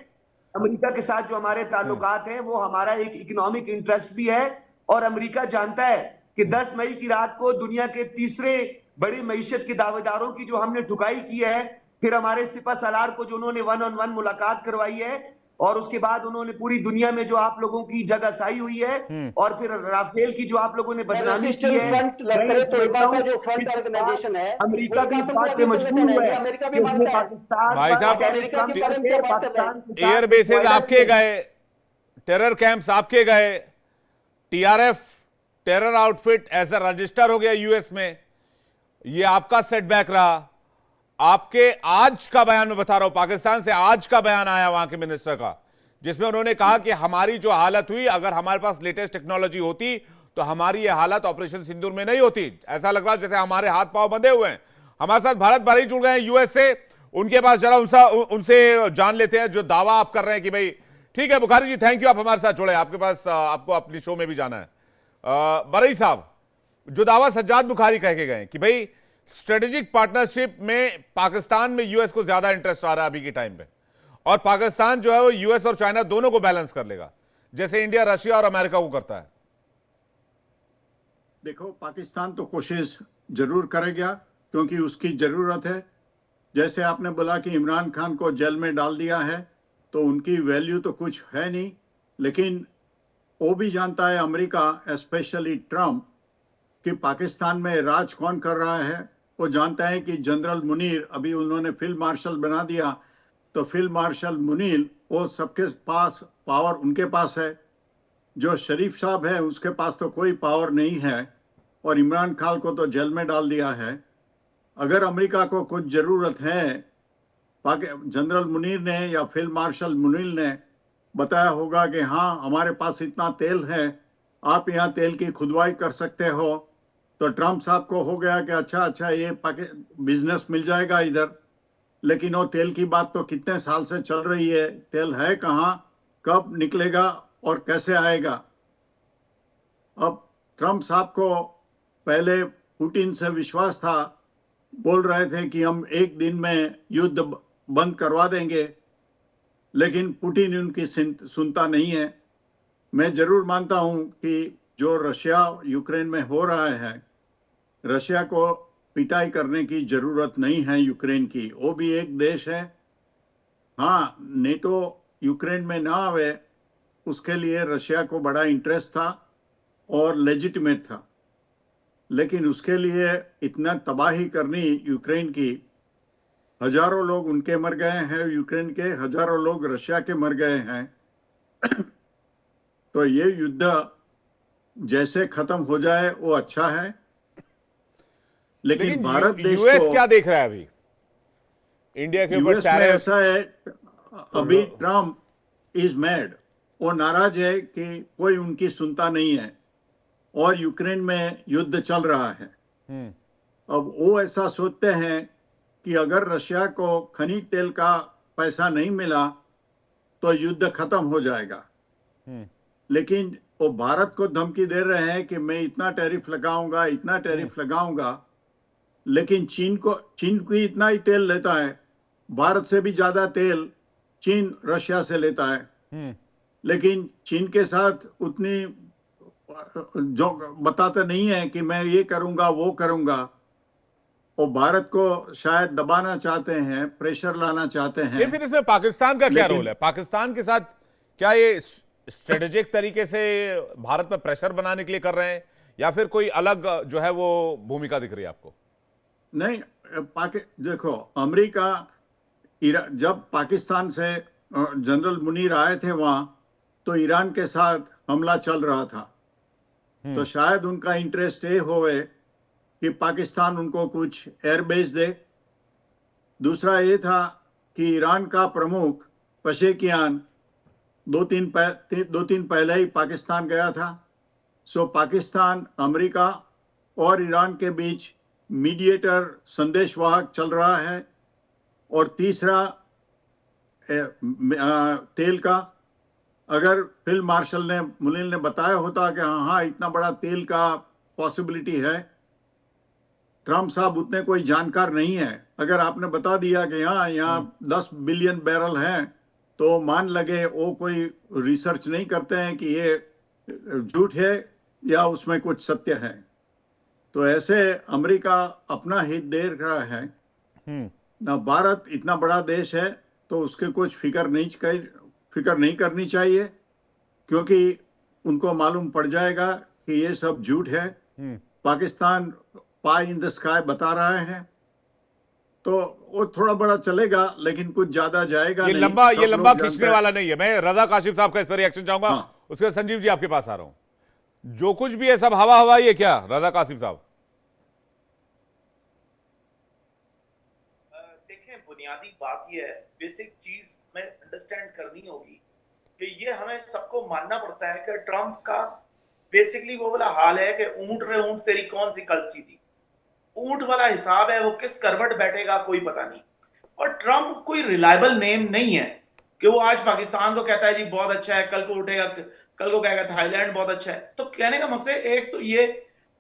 अमेरिका के साथ जो हमारे ताल्लुकात हैं वो हमारा एक इकोनॉमिक इंटरेस्ट भी है, और अमेरिका जानता है कि 10 मई की रात को दुनिया के तीसरे बड़ी मईशत के दावेदारों की जो हमने ठुकाई की है, फिर हमारे सिपा सलार को जो उन्होंने 1-on-1 मुलाकात करवाई है, और उसके बाद उन्होंने पूरी दुनिया में जो आप लोगों की जगहसाई हुई है, और फिर राफेल की जो आप लोगों ने बदनामी की है, अमेरिका भी इस बात पे मजबूर हुआ है पाकिस्तान, भाई साहब, एयर बेसेस आपके गए, टेरर कैंप्स आपके गए, टीआरएफ टेरर आउटफिट ऐसा रजिस्टर हो गया यूएस में, ये आपका सेटबैक रहा। आपके आज का बयान में बता रहा हूं, पाकिस्तान से आज का बयान आया वहां के मिनिस्टर का, जिसमें उन्होंने कहा कि हमारी जो हालत हुई, अगर हमारे पास लेटेस्ट टेक्नोलॉजी होती तो हमारी ये हालत ऑपरेशन सिंदूर में नहीं होती। ऐसा लग रहा है जैसे हमारे हाथ पांव बंधे हुए हैं। हमारे साथ भारत भले ही जुड़ गए हैं यूएस से, उनके पास जरा उनसे जान लेते हैं जो दावा आप कर रहे हैं कि भाई ठीक है। बुखारी जी थैंक यू, आप हमारे साथ जुड़े, आपके पास आपको अपनी शो में भी जाना है। बरई साहब, जो दावा सज्जाद बुखारी कह के गए कि भाई स्ट्रेटेजिक पार्टनरशिप में पाकिस्तान में यूएस को ज्यादा इंटरेस्ट आ रहा है अभी के टाइम पे, और पाकिस्तान जो है वो यूएस और चाइना दोनों को बैलेंस कर लेगा जैसे इंडिया रशिया और अमेरिका को करता है। देखो, पाकिस्तान तो कोशिश जरूर करेगा क्योंकि उसकी जरूरत है। जैसे आपने बोला कि इमरान खान को जेल में डाल दिया है तो उनकी वैल्यू तो कुछ है नहीं, लेकिन वो भी जानता है अमेरिका, स्पेशली ट्रम्प, कि पाकिस्तान में राज कौन कर रहा है। वो जानता है कि जनरल मुनीर, अभी उन्होंने फील्ड मार्शल बना दिया, तो फील्ड मार्शल मुनीर, वो सबके पास पावर उनके पास है। जो शरीफ साहब है उसके पास तो कोई पावर नहीं है, और इमरान खान को तो जेल में डाल दिया है। अगर अमेरिका को कुछ ज़रूरत है, जनरल मुनीर ने या फील्ड मार्शल मुनीर ने बताया होगा कि हाँ हमारे पास इतना तेल है, आप यहाँ तेल की खुदवाई कर सकते हो, तो ट्रम्प साहब को हो गया कि अच्छा ये बिजनेस मिल जाएगा इधर। लेकिन वो तेल की बात तो कितने साल से चल रही है, तेल है कहाँ, कब निकलेगा और कैसे आएगा। अब ट्रम्प साहब को पहले पुतिन से विश्वास था, बोल रहे थे कि हम एक दिन में युद्ध बंद करवा देंगे, लेकिन पुतिन उनकी सुनता नहीं है। मैं जरूर मानता हूं कि जो रशिया यूक्रेन में हो रहा है, रशिया को पिटाई करने की जरूरत नहीं है यूक्रेन की, वो भी एक देश है। हाँ, नेटो यूक्रेन में ना आवे उसके लिए रशिया को बड़ा इंटरेस्ट था और लेजिटिमेट था, लेकिन उसके लिए इतना तबाही करनी यूक्रेन की, हजारों लोग उनके मर गए हैं, यूक्रेन के हजारों लोग रशिया के मर गए हैं। तो ये युद्ध जैसे खत्म हो जाए वो अच्छा है, लेकिन भारत देश यूएस को, क्या देख रहा है अभी इंडिया के ऊपर यूएस में टैरिफ? ऐसा है, अभी ट्रम्प इज मैड, वो नाराज है कि कोई उनकी सुनता नहीं है और यूक्रेन में युद्ध चल रहा है। अब वो ऐसा सोचते हैं कि अगर रशिया को खनिज तेल का पैसा नहीं मिला तो युद्ध खत्म हो जाएगा। लेकिन वो भारत को धमकी दे रहे हैं कि मैं इतना टैरिफ लगाऊंगा, इतना टैरिफ लगाऊंगा, लेकिन चीन भी इतना ही तेल लेता है, भारत से भी ज्यादा तेल चीन रशिया से लेता है। लेकिन चीन के साथ उतनी जो बताते नहीं है कि मैं ये करूंगा वो करूंगा, और भारत को शायद दबाना चाहते हैं, प्रेशर लाना चाहते हैं। फिर इसमें पाकिस्तान का क्या रोल है? पाकिस्तान के साथ क्या ये स्ट्रेटेजिक तरीके से भारत पर प्रेशर बनाने के लिए कर रहे हैं, या फिर कोई अलग जो है वो भूमिका दिख रही है आपको? नहीं, देखो, अमेरिका जब पाकिस्तान से जनरल मुनीर आए थे वहां, तो ईरान के साथ हमला चल रहा था, तो शायद उनका इंटरेस्ट ये होवे कि पाकिस्तान उनको कुछ एयरबेस दे। दूसरा ये था कि ईरान का प्रमुख पशेकियान दो तीन पहले ही पाकिस्तान गया था। सो पाकिस्तान, अमेरिका और ईरान के बीच मीडिएटर, संदेशवाहक चल रहा है। और तीसरा तेल का, अगर फील्ड मार्शल ने, मुनीर ने बताया होता कि हाँ इतना बड़ा तेल का पॉसिबिलिटी है, ट्रम्प साहब उतने कोई जानकार नहीं है। अगर आपने बता दिया कि हाँ यहाँ 10 बिलियन बैरल हैं, तो मान लगे वो कोई रिसर्च नहीं करते हैं कि ये झूठ है या उसमें कुछ सत्य है। तो ऐसे अमेरिका अपना हित देख रहा है ना। भारत इतना बड़ा देश है तो उसके कुछ फिक्र नहीं करनी चाहिए, क्योंकि उनको मालूम पड़ जाएगा कि ये सब झूठ है। पाकिस्तान पाई इन द स्काई बता रहे हैं, तो वो थोड़ा बड़ा चलेगा, लेकिन कुछ ज्यादा जाएगा ये नहीं। ये लंबा खींचने वाला नहीं है। मैं रजा काशिफ साहब का इस पर रिएक्शन चाहूंगा। हाँ। उसके बाद संजीव जी आपके पास आ रहा हूं। जो कुछ भी है सब हवा हवा ही है क्या, रजा काशिफ साहब? देखें, बुनियादी बात यह है, बेसिक चीज में अंडरस्टैंड करनी होगी कि ये हमें सबको मानना पड़ता है कि ट्रम्प का बेसिकली वो वाला हाल है कि ऊंट रे ऊंट तेरी कौन सी कलसी थी। ऊंट वाला हिसाब है, वो किस करवट बैठेगा कोई पता नहीं। और ट्रंप कोई रिलायबल नेम नहीं है कि वो आज पाकिस्तान को कहता है जी बहुत अच्छा है, कल को उठेगा, कल को कहेगा थाईलैंड बहुत अच्छा है। तो कहने का मकसद एक तो ये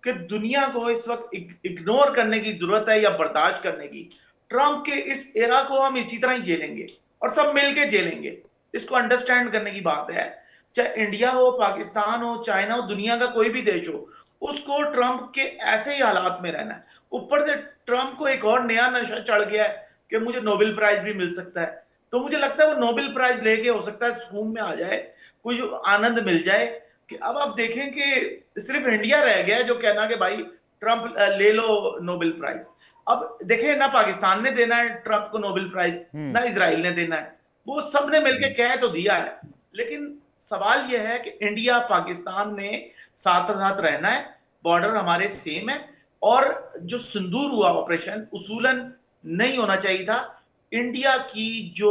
कि दुनिया को इस वक्त इग्नोर करने की जरूरत है या बर्दाश्त करने की। ट्रंप के इस एरा को हम इसी तरह ही झेलेंगे और सब मिलके झेलेंगे। इसको अंडरस्टैंड करने की बात है। चाहे इंडिया हो, पाकिस्तान हो, चाइना हो, दुनिया का कोई भी देश हो, उसको ट्रंप के ऐसे ही हालात में रहना है। ऊपर से ट्रंप को एक और नया नशा चढ़ गया है कि मुझे नोबेल प्राइज भी मिल सकता है। तो मुझे लगता है वो नोबेल प्राइज लेके हो सकता है सुकून में आ जाए, कोई जो आनंद मिल जाए। कि अब आप देखें कि सिर्फ इंडिया रह गया है जो कहना कि भाई ट्रंप ले लो नोबेल प्राइज। अब देखें, ना पाकिस्तान ने देना है ट्रंप को नोबेल प्राइज, ना इजराइल ने देना है, वो सब ने मिलकर कह तो दिया है। लेकिन सवाल यह है कि इंडिया पाकिस्तान ने साथ साथ रहना है, बॉर्डर हमारे सेम है, और जो सिंदूर हुआ ऑपरेशन उसूलन नहीं होना चाहिए था। इंडिया की जो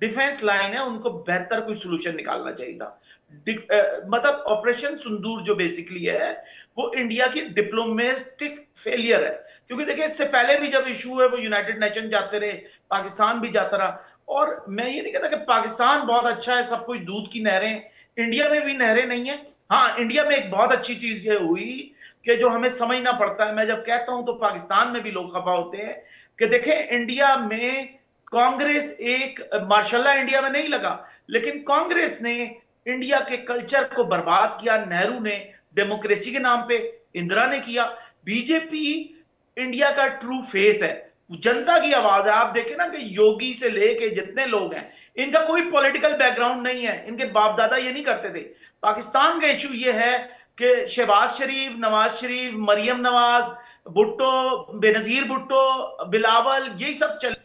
डिफेंस लाइन है उनको बेहतर कोई सोल्यूशन निकालना चाहिए था। मतलब ऑपरेशन सिंदूर जो बेसिकली है वो इंडिया की डिप्लोमेटिक फेलियर है। क्योंकि देखिए, इससे पहले भी जब इशू है वो यूनाइटेड नेशन जाते रहे, पाकिस्तान भी जाता रहा। और मैं ये नहीं कहता कि पाकिस्तान बहुत अच्छा है, सब कुछ दूध की नहरें, इंडिया में भी नहरें नहीं है। हाँ, इंडिया में एक बहुत अच्छी चीज ये हुई कि जो हमें समझना पड़ता है, मैं जब कहता हूं तो पाकिस्तान में भी लोग खफा होते हैं कि देखें, इंडिया में कांग्रेस एक मार्शल्लाह इंडिया में नहीं लगा, लेकिन कांग्रेस ने इंडिया के कल्चर को बर्बाद किया। नेहरू ने डेमोक्रेसी के नाम पे, इंदिरा ने किया। बीजेपी इंडिया का ट्रू फेस है, जनता की आवाज है। आप देखें ना कि योगी से लेके जितने लोग हैं, इनका कोई पॉलिटिकल बैकग्राउंड नहीं है, इनके बाप दादा ये नहीं करते थे। पाकिस्तान का इशू ये है कि शहबाज शरीफ, नवाज शरीफ, मरियम नवाज, भुट्टो, बेनजीर भुट्टो, बिलावल, यही सब चल।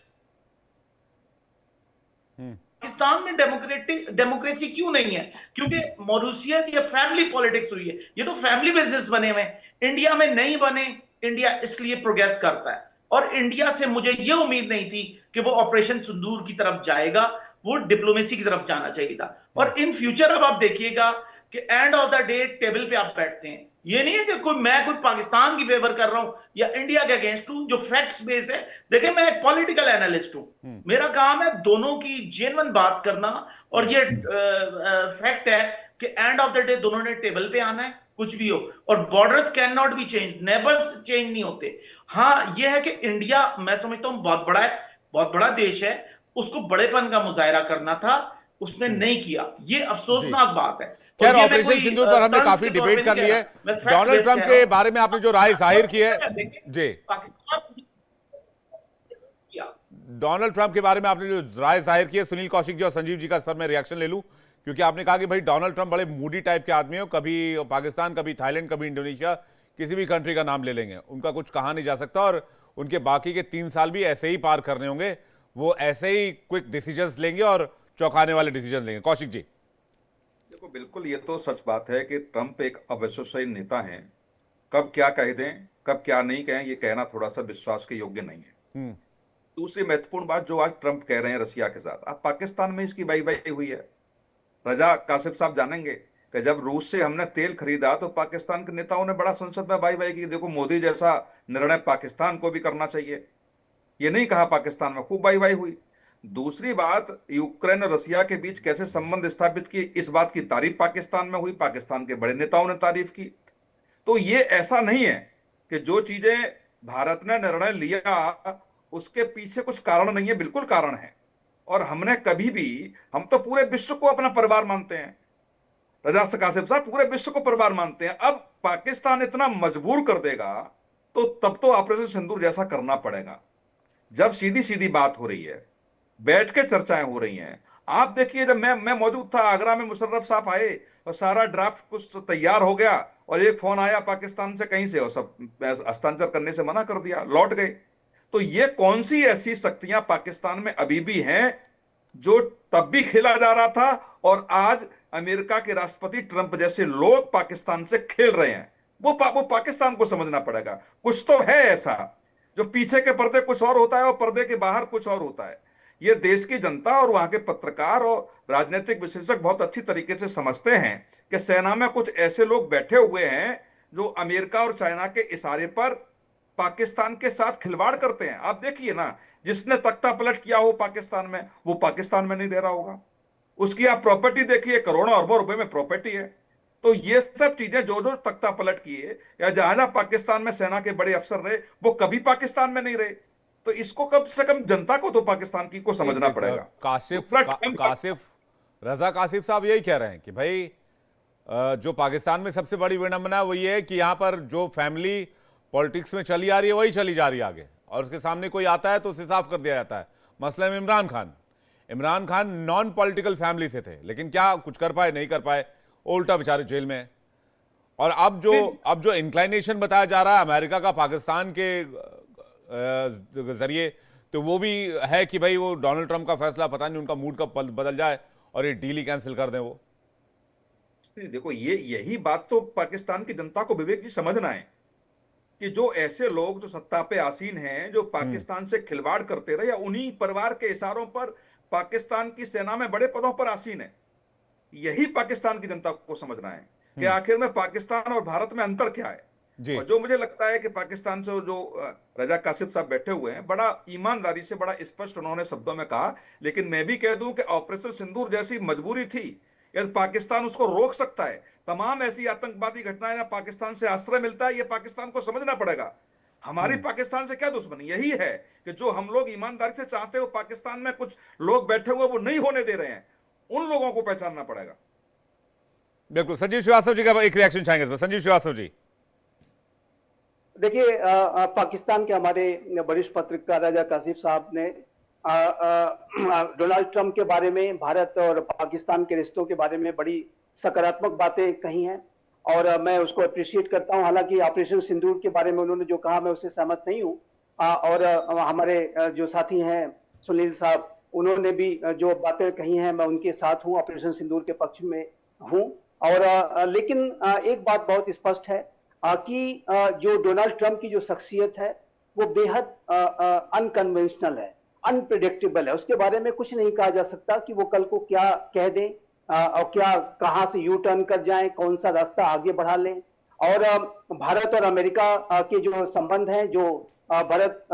पाकिस्तान में डेमोक्रेसी क्यों नहीं है? क्योंकि मौरूसियत या फैमिली पॉलिटिक्स हुई है। ये तो फैमिली बिजनेस बने हुए। इंडिया में नहीं बने। इंडिया इसलिए प्रोग्रेस करता है, और इंडिया से मुझे ये उम्मीद नहीं थी कि वो ऑपरेशन सिंदूर की तरफ जाएगा, वो डिप्लोमेसी की तरफ जाना चाहिए था। और इन फ्यूचर अब आप देखिएगा कि end of the day table पे आप बैठते हैं। ये नहीं है कि मैं कोई पाकिस्तान की फेवर कर रहा हूं या इंडिया के अगेंस्ट हूं, जो फैक्ट्स बेस है। देखिए, मैं एक पॉलिटिकल एनालिस्ट हूं, मेरा काम है दोनों की जेन्युइन बात करना। और ये फैक्ट है कि एंड ऑफ द डे दोनों ने टेबल पे आना है, कुछ भी हो। और borders can not be change, neighbours change नहीं होते। हाँ, यह है कि इंडिया, मैं समझता हूं बहुत बड़ा है, बहुत बड़ा देश है, उसको बड़ेपन का मुजाहरा करना था, उसने नहीं किया। ये अफसोसनाक बात है। खैर, ऑपरेशन सिंदूर पर हमने काफी डिबेट कर ली है। डोनाल्ड ट्रंप के बारे में आपने जो राय जाहिर की है जी, डोनाल्ड ट्रंप के बारे में आपने जो राय जाहिर की है, सुनील कौशिक जी और संजीव जी का इस पर मैं रिएक्शन ले लूं। क्योंकि आपने कहा कि भाई डोनाल्ड ट्रंप बड़े मूडी टाइप के आदमी हो, कभी पाकिस्तान, कभी थाईलैंड, कभी इंडोनेशिया, किसी भी कंट्री का नाम ले लेंगे, उनका कुछ कहा नहीं जा सकता, और उनके बाकी के 3 साल भी ऐसे ही पार करने होंगे। वो ऐसे ही क्विक डिसीजंस लेंगे और चौंकाने वाले डिसीजन लेंगे। कौशिक जी। देखो, बिल्कुल ये तो सच बात है कि ट्रंप एक अविश्वसनीय नेता हैं। कब क्या कह दें, कब क्या नहीं कहें, ये कहना थोड़ा सा विश्वास के योग्य नहीं है। दूसरी महत्वपूर्ण बात जो आज ट्रंप कह रहे हैं रसिया के साथ, अब पाकिस्तान में इसकी बाई बाई हुई है। रजा कासिफ साहब जानेंगे कि जब रूस से हमने तेल खरीदा तो पाकिस्तान के नेताओं ने बड़ा संसद में बाई बाई की, देखो मोदी जैसा निर्णय पाकिस्तान को भी करना चाहिए। ये नहीं कहा, पाकिस्तान में खूब बाई बाई हुई। दूसरी बात, यूक्रेन और रसिया के बीच कैसे संबंध स्थापित किए, इस बात की तारीफ पाकिस्तान में हुई, पाकिस्तान के बड़े नेताओं ने तारीफ की। तो ये ऐसा नहीं है कि जो चीजें भारत ने निर्णय लिया उसके पीछे कुछ कारण नहीं है, बिल्कुल कारण है। और हमने कभी भी, हम तो पूरे विश्व को अपना परिवार मानते हैं, रजा कासिफ साहब, पूरे विश्व को परिवार मानते हैं। अब पाकिस्तान इतना मजबूर कर देगा तो तब तो ऑपरेशन सिंदूर जैसा करना पड़ेगा। जब सीधी सीधी बात हो रही है, बैठ के चर्चाएं हो रही हैं। आप देखिए, जब मैं मौजूद था आगरा में, मुशर्रफ साहब आए और सारा ड्राफ्ट कुछ तैयार हो गया, और एक फोन आया पाकिस्तान से कहीं से, और सब हस्तांतर करने से मना कर दिया, लौट गए। तो ये कौन सी ऐसी शक्तियां पाकिस्तान में अभी भी हैं जो तब भी खेला जा रहा था, और आज अमेरिका के राष्ट्रपति ट्रंप जैसे लोग पाकिस्तान से खेल रहे हैं? वो पाकिस्तान को समझना पड़ेगा। कुछ तो है ऐसा जो पीछे के पर्दे कुछ और होता है और पर्दे के बाहर कुछ और होता है। ये देश की जनता और वहां के पत्रकार और राजनीतिक विशेषज्ञ बहुत अच्छी तरीके से समझते हैं कि सेना में कुछ ऐसे लोग बैठे हुए हैं जो अमेरिका और चाइना के इशारे पर पाकिस्तान के साथ खिलवाड़ करते हैं। आप देखिए ना, जिसने तख्ता पलट किया हो पाकिस्तान में, वो पाकिस्तान में नहीं रह रहा होगा। उसकी आप प्रॉपर्टी देखिए, करोड़ों अरबों रुपए में प्रॉपर्टी है। तो ये सब चीजें जो जो तख्ता पलट किए या जहां जहां पाकिस्तान में सेना के बड़े अफसर रहे, वो कभी पाकिस्तान में नहीं रहे। तो इसको कम से कम जनता को तो पाकिस्तान की को समझना पड़ेगा। कासिफ रजा कासिफ साहब यही कह रहे हैं कि भाई जो पाकिस्तान में सबसे बड़ी विडंबना है वो ये है कि यहाँ पर जो फैमिली पॉलिटिक्स में चली आ रही है वही चली जा रही है आगे, और उसके सामने कोई आता है तो उसे साफ कर दिया जाता है। मसलन Imran Khan non political family से थे, लेकिन क्या कुछ कर पाए? नहीं कर पाए, उल्टा बेचारे जेल में है। और अब जो इंक्लाइनेशन बताया जा रहा है अमेरिका का पाकिस्तान के जरिए, तो वो भी है कि भाई वो डोनाल्ड ट्रंप का फैसला, पता नहीं उनका मूड कब बदल जाए और ये डील ही कैंसिल कर दें वो। देखो, यही बात तो पाकिस्तान की जनता को विवेक जी समझना है कि जो ऐसे लोग जो सत्ता पे आसीन हैं, जो पाकिस्तान से खिलवाड़ करते रहे या उन्हीं परिवार के इशारों पर पाकिस्तान की सेना में बड़े पदों पर आसीन है, यही पाकिस्तान की जनता को समझना है कि आखिर में पाकिस्तान और भारत में अंतर क्या है। और जो मुझे लगता है कि पाकिस्तान से जो रजा कासिफ साहब बैठे हुए हैं, बड़ा ईमानदारी से, बड़ा स्पष्ट उन्होंने शब्दों में कहा। लेकिन मैं भी कह दूं कि ऑपरेशन सिंदूर जैसी मजबूरी थी, यदि पाकिस्तान उसको रोक सकता है, तमाम ऐसी आतंकवादी घटनाएं पाकिस्तान से आश्रय मिलता है, ये पाकिस्तान को समझना पड़ेगा। हमारी पाकिस्तान से क्या दुश्मनी? यही है कि जो हम लोग ईमानदारी से चाहते हो, पाकिस्तान में कुछ लोग बैठे हुए वो नहीं होने दे रहे हैं, उन लोगों को पहचानना पड़ेगा। बिल्कुल। संजीव श्रीवास्तव जी का एक रिएक्शन चाहेंगे इस पर। संजीव श्रीवास्तव जी, देखिए, पाकिस्तान के हमारे वरिष्ठ पत्रकार राजा कासिफ साहब ने डोनाल्ड ट्रंप के बारे में, भारत और पाकिस्तान के रिश्तों के बारे में बड़ी सकारात्मक बातें कही हैं और मैं उसको अप्रिशिएट करता हूं। हालांकि ऑपरेशन सिंदूर के बारे में उन्होंने जो कहा, मैं उससे सहमत नहीं हूं। और हमारे जो साथी हैं सुनील साहब, उन्होंने भी जो बातें कही हैं, मैं उनके साथ हूं, ऑपरेशन सिंदूर के पक्ष में हूं। और लेकिन एक बात बहुत स्पष्ट है कि जो डोनाल्ड ट्रंप की जो शख्सियत है वो बेहद अनकन्वेंशनल है, अनप्रिडिक्टेबल है। उसके बारे में कुछ नहीं कहा जा सकता कि वो कल को क्या कह दें और क्या, कहां से यू टर्न कर जाएं, कौन सा रास्ता आगे बढ़ा लें। और भारत और अमेरिका के जो संबंध हैं, जो भरत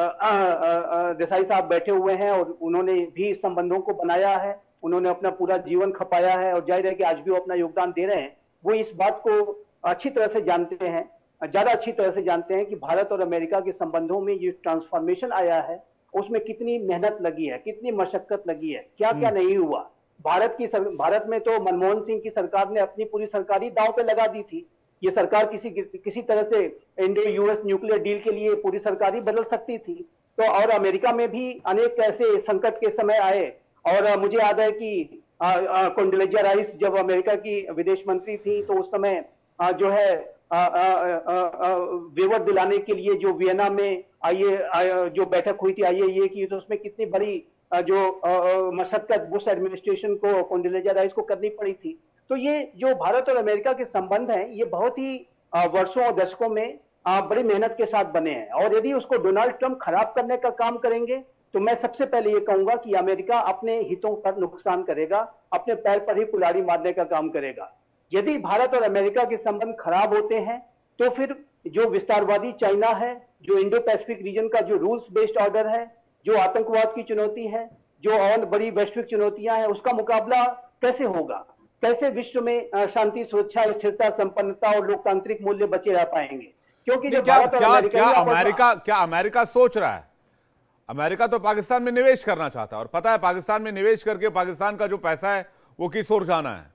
देसाई साहब बैठे हुए हैं और उन्होंने भी इस संबंधों को बनाया है, उन्होंने अपना पूरा जीवन खपाया है और जाहिर है कि आज भी वो अपना योगदान दे रहे हैं। वो इस बात को अच्छी तरह से जानते हैं, ज्यादा अच्छी तरह से जानते हैं कि भारत और अमेरिका के संबंधों में ये ट्रांसफॉर्मेशन आया है, उसमें कितनी मेहनत लगी है, कितनी मशक्कत लगी है, क्या क्या नहीं हुआ। भारत में तो मनमोहन सिंह की सरकार ने अपनी पूरी सरकारी दांव पे लगा दी थी। ये सरकार किसी तरह से इंडो यूएस न्यूक्लियर डील के लिए पूरी सरकार ही बदल सकती थी। तो और अमेरिका में भी अनेक ऐसे संकट के समय आए और मुझे याद है कि कोंडोलेजा राइस जब अमेरिका की विदेश मंत्री थी तो उस समय जो है वेवर दिलाने के लिए जो वियना में जो बैठक हुई थी IAEA की, तो उसमें कितनी बड़ी जो मशक्कत बुश एडमिनिस्ट्रेशन को, कोंडोलेजा राइस को करनी पड़ी थी। तो ये जो भारत और अमेरिका के संबंध हैं, ये बहुत ही वर्षों और दशकों में बड़ी मेहनत के साथ बने हैं। और यदि उसको डोनाल्ड ट्रंप खराब करने का काम करेंगे तो मैं सबसे पहले ये कहूंगा कि अमेरिका अपने हितों पर नुकसान करेगा, अपने पैर पर ही कुल्हाड़ी मारने का काम करेगा। यदि भारत और अमेरिका के संबंध खराब होते हैं तो फिर जो विस्तारवादी चाइना है, जो इंडो पैसिफिक रीजन का जो रूल्स बेस्ड ऑर्डर है, जो आतंकवाद की चुनौती है, जो और बड़ी वैश्विक चुनौतियां हैं, उसका मुकाबला कैसे होगा? कैसे विश्व में शांति, सुरक्षा, स्थिरता, संपन्नता और लोकतांत्रिक मूल्य बचे रह पाएंगे? क्योंकि जो क्या अमेरिका सोच रहा है? अमेरिका तो पाकिस्तान में निवेश करना चाहता है और पता है पाकिस्तान में निवेश करके पाकिस्तान का जो पैसा है वो किस ओर जाना है।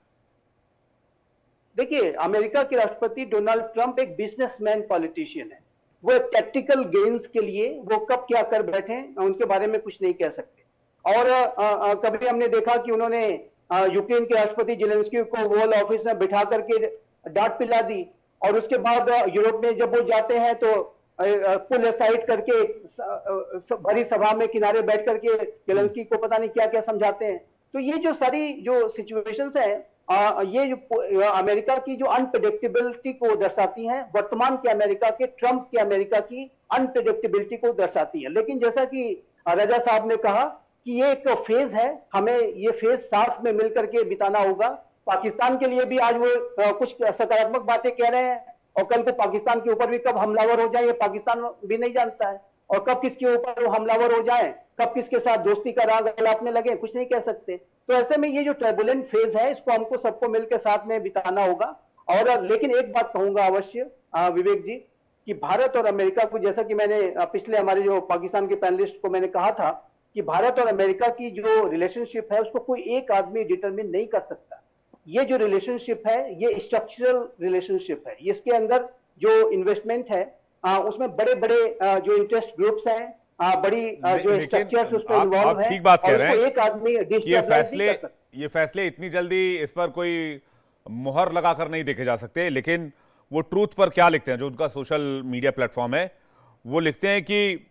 देखिए, अमेरिका के राष्ट्रपति डोनाल्ड ट्रंप एक बिजनेसमैन पॉलिटिशियन है। वो टैक्टिकल गेन्स के लिए वो कब क्या कर बैठे उनके बारे में कुछ नहीं कह सकते। और कभी हमने देखा कि उन्होंने यूक्रेन के राष्ट्रपति जेलेंस्की को ओवल ऑफिस में बिठा करके डांट पिला दी और उसके बाद यूरोप में जब वो जाते हैं तो पुल असाइड करके भरी सभा में किनारे बैठ करके जेलेंस्की को पता नहीं क्या क्या समझाते हैं। तो ये जो सारी जो सिचुएशंस है, ये जो अमेरिका की जो अनप्रेडिक्टेबिलिटी को दर्शाती हैं, वर्तमान के अमेरिका के, ट्रंप के अमेरिका की अनप्रेडिक्टेबिलिटी को दर्शाती है। लेकिन जैसा कि रजा साहब ने कहा कि ये एक फेज है, हमें ये फेज साथ में मिलकर के बिताना होगा। पाकिस्तान के लिए भी आज वो कुछ सकारात्मक बातें कह रहे हैं, और कल को पाकिस्तान के ऊपर भी कब हमलावर हो जाए ये पाकिस्तान भी नहीं जानता है, और कब किसके ऊपर वो हमलावर हो जाए, कब किसके साथ दोस्ती का राग अलापने लगे, कुछ नहीं कह सकते। तो ऐसे में ये जो टर्बुलेंट फेज है इसको हमको सबको मिलकर साथ में बिताना होगा। और लेकिन एक बात कहूंगा अवश्य विवेक जी, कि भारत और अमेरिका को, जैसा कि मैंने पिछले हमारे जो पाकिस्तान के पैनलिस्ट को मैंने कहा था कि भारत और अमेरिका की जो रिलेशनशिप है उसको कोई एक आदमी डिटरमिन नहीं कर सकता। ये जो रिलेशनशिप है ये स्ट्रक्चरल रिलेशनशिप है, इसके अंदर जो इन्वेस्टमेंट है उसमें बड़े बड़े जो इंटरेस्ट ग्रुप्स हैं, बड़ी जो स्ट्रक्चर्स उसमें इन्वॉल्व है, ठीक बात कह रहे हैं एक आदमी ये फैसले इतनी जल्दी इस पर कोई मुहर लगाकर नहीं देखे जा सकते। लेकिन वो ट्रूथ पर क्या लिखते हैं, जो उनका सोशल मीडिया प्लेटफॉर्म है, वो लिखते हैं कि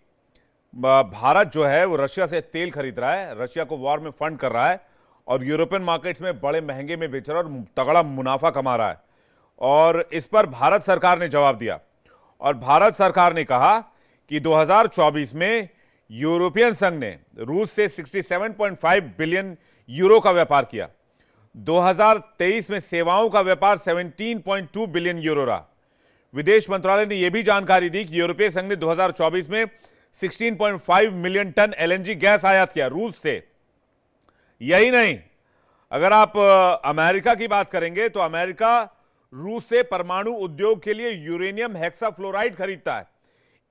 भारत जो है वो रशिया से तेल खरीद रहा है, रशिया को वॉर में फंड कर रहा है और यूरोपियन मार्केट्स में बड़े महंगे में बेच रहा है और तगड़ा मुनाफा कमा रहा है। और इस पर भारत सरकार ने जवाब दिया और भारत सरकार ने कहा कि 2024 में यूरोपियन संघ ने रूस से 67.5 बिलियन यूरो का व्यापार किया। 2023 में सेवाओं का व्यापार 17.2 बिलियन यूरो रहा। विदेश मंत्रालय ने यह भी जानकारी दी कि यूरोपीय संघ ने 2024 में 16.5 मिलियन टन एलएनजी गैस आयात किया रूस से। यही नहीं, अगर आप अमेरिका की बात करेंगे तो अमेरिका रूस से परमाणु उद्योग के लिए यूरेनियम हेक्साफ्लोराइड खरीदता है,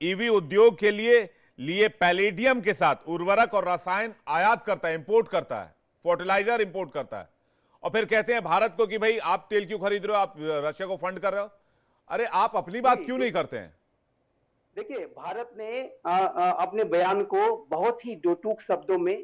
ईवी उद्योग के लिए पैलेडियम के साथ उर्वरक और रसायन आयात करता है, इंपोर्ट करता है, फर्टिलाइजर इंपोर्ट करता है। और फिर कहते हैं भारत को कि भाई आप तेल क्यों खरीद रहे हो, आप रशिया को फंड कर रहे हो। अरे आप अपनी बात क्यों नहीं करते हैं? देखिए, भारत ने अपने बयान को बहुत ही टूक शब्दों में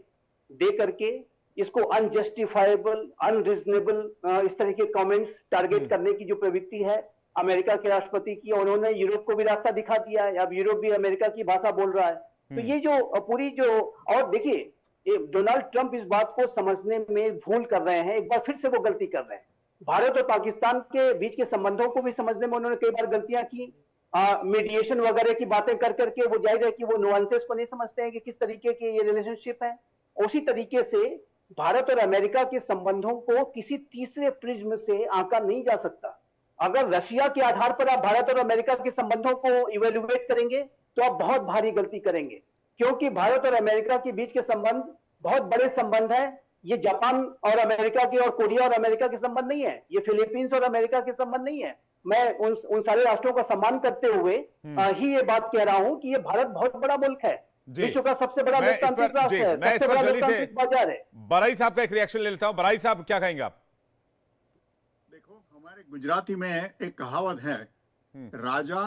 दे करके इसको अनजस्टिफाइबल, अनरीजनेबल, इस तरह के कमेंट्स टारगेट करने की जो प्रवृत्ति है अमेरिका के राष्ट्रपति की, उन्होंने यूरोप को भी रास्ता दिखा दिया है। अब यूरोप भी अमेरिका की भाषा बोल रहा है। तो ये जो पूरी जो, और देखिए डोनाल्ड ट्रंप इस बात को समझने में भूल कर रहे हैं, एक बार फिर से वो गलती कर रहे हैं। भारत और पाकिस्तान के बीच के संबंधों को भी समझने में उन्होंने कई बार गलतियां की, मीडिएशन वगैरह की बातें कर करके वो जाहिर है कि वो नुआंसेस को नहीं समझते हैं कि किस तरीके के ये रिलेशनशिप है। उसी तरीके से भारत और अमेरिका के संबंधों को किसी तीसरे प्रिज्म से आंका नहीं जा सकता। अगर रशिया के आधार पर आप भारत और अमेरिका के संबंधों को इवेल्युएट करेंगे तो आप बहुत भारी गलती करेंगे, क्योंकि भारत और अमेरिका के बीच के संबंध बहुत बड़े संबंध हैं। ये जापान और अमेरिका के और कोरिया और अमेरिका के संबंध नहीं है, ये फिलीपींस और अमेरिका के संबंध नहीं है। मैं उन सारे राष्ट्रों का सम्मान करते हुए ही ये बात कह रहा हूं कि ये भारत बहुत बड़ा मुल्क है, विश्व का सबसे बड़ा लोकतांत्रिक राष्ट्र है, सबसे बड़ा लोकतांत्रिक बाजार है। बराई साहब का एक रिएक्शन ले लेता हूं। बराई साहब क्या कहेंगे आप? देखो, हमारे गुजराती में एक कहावत है, राजा,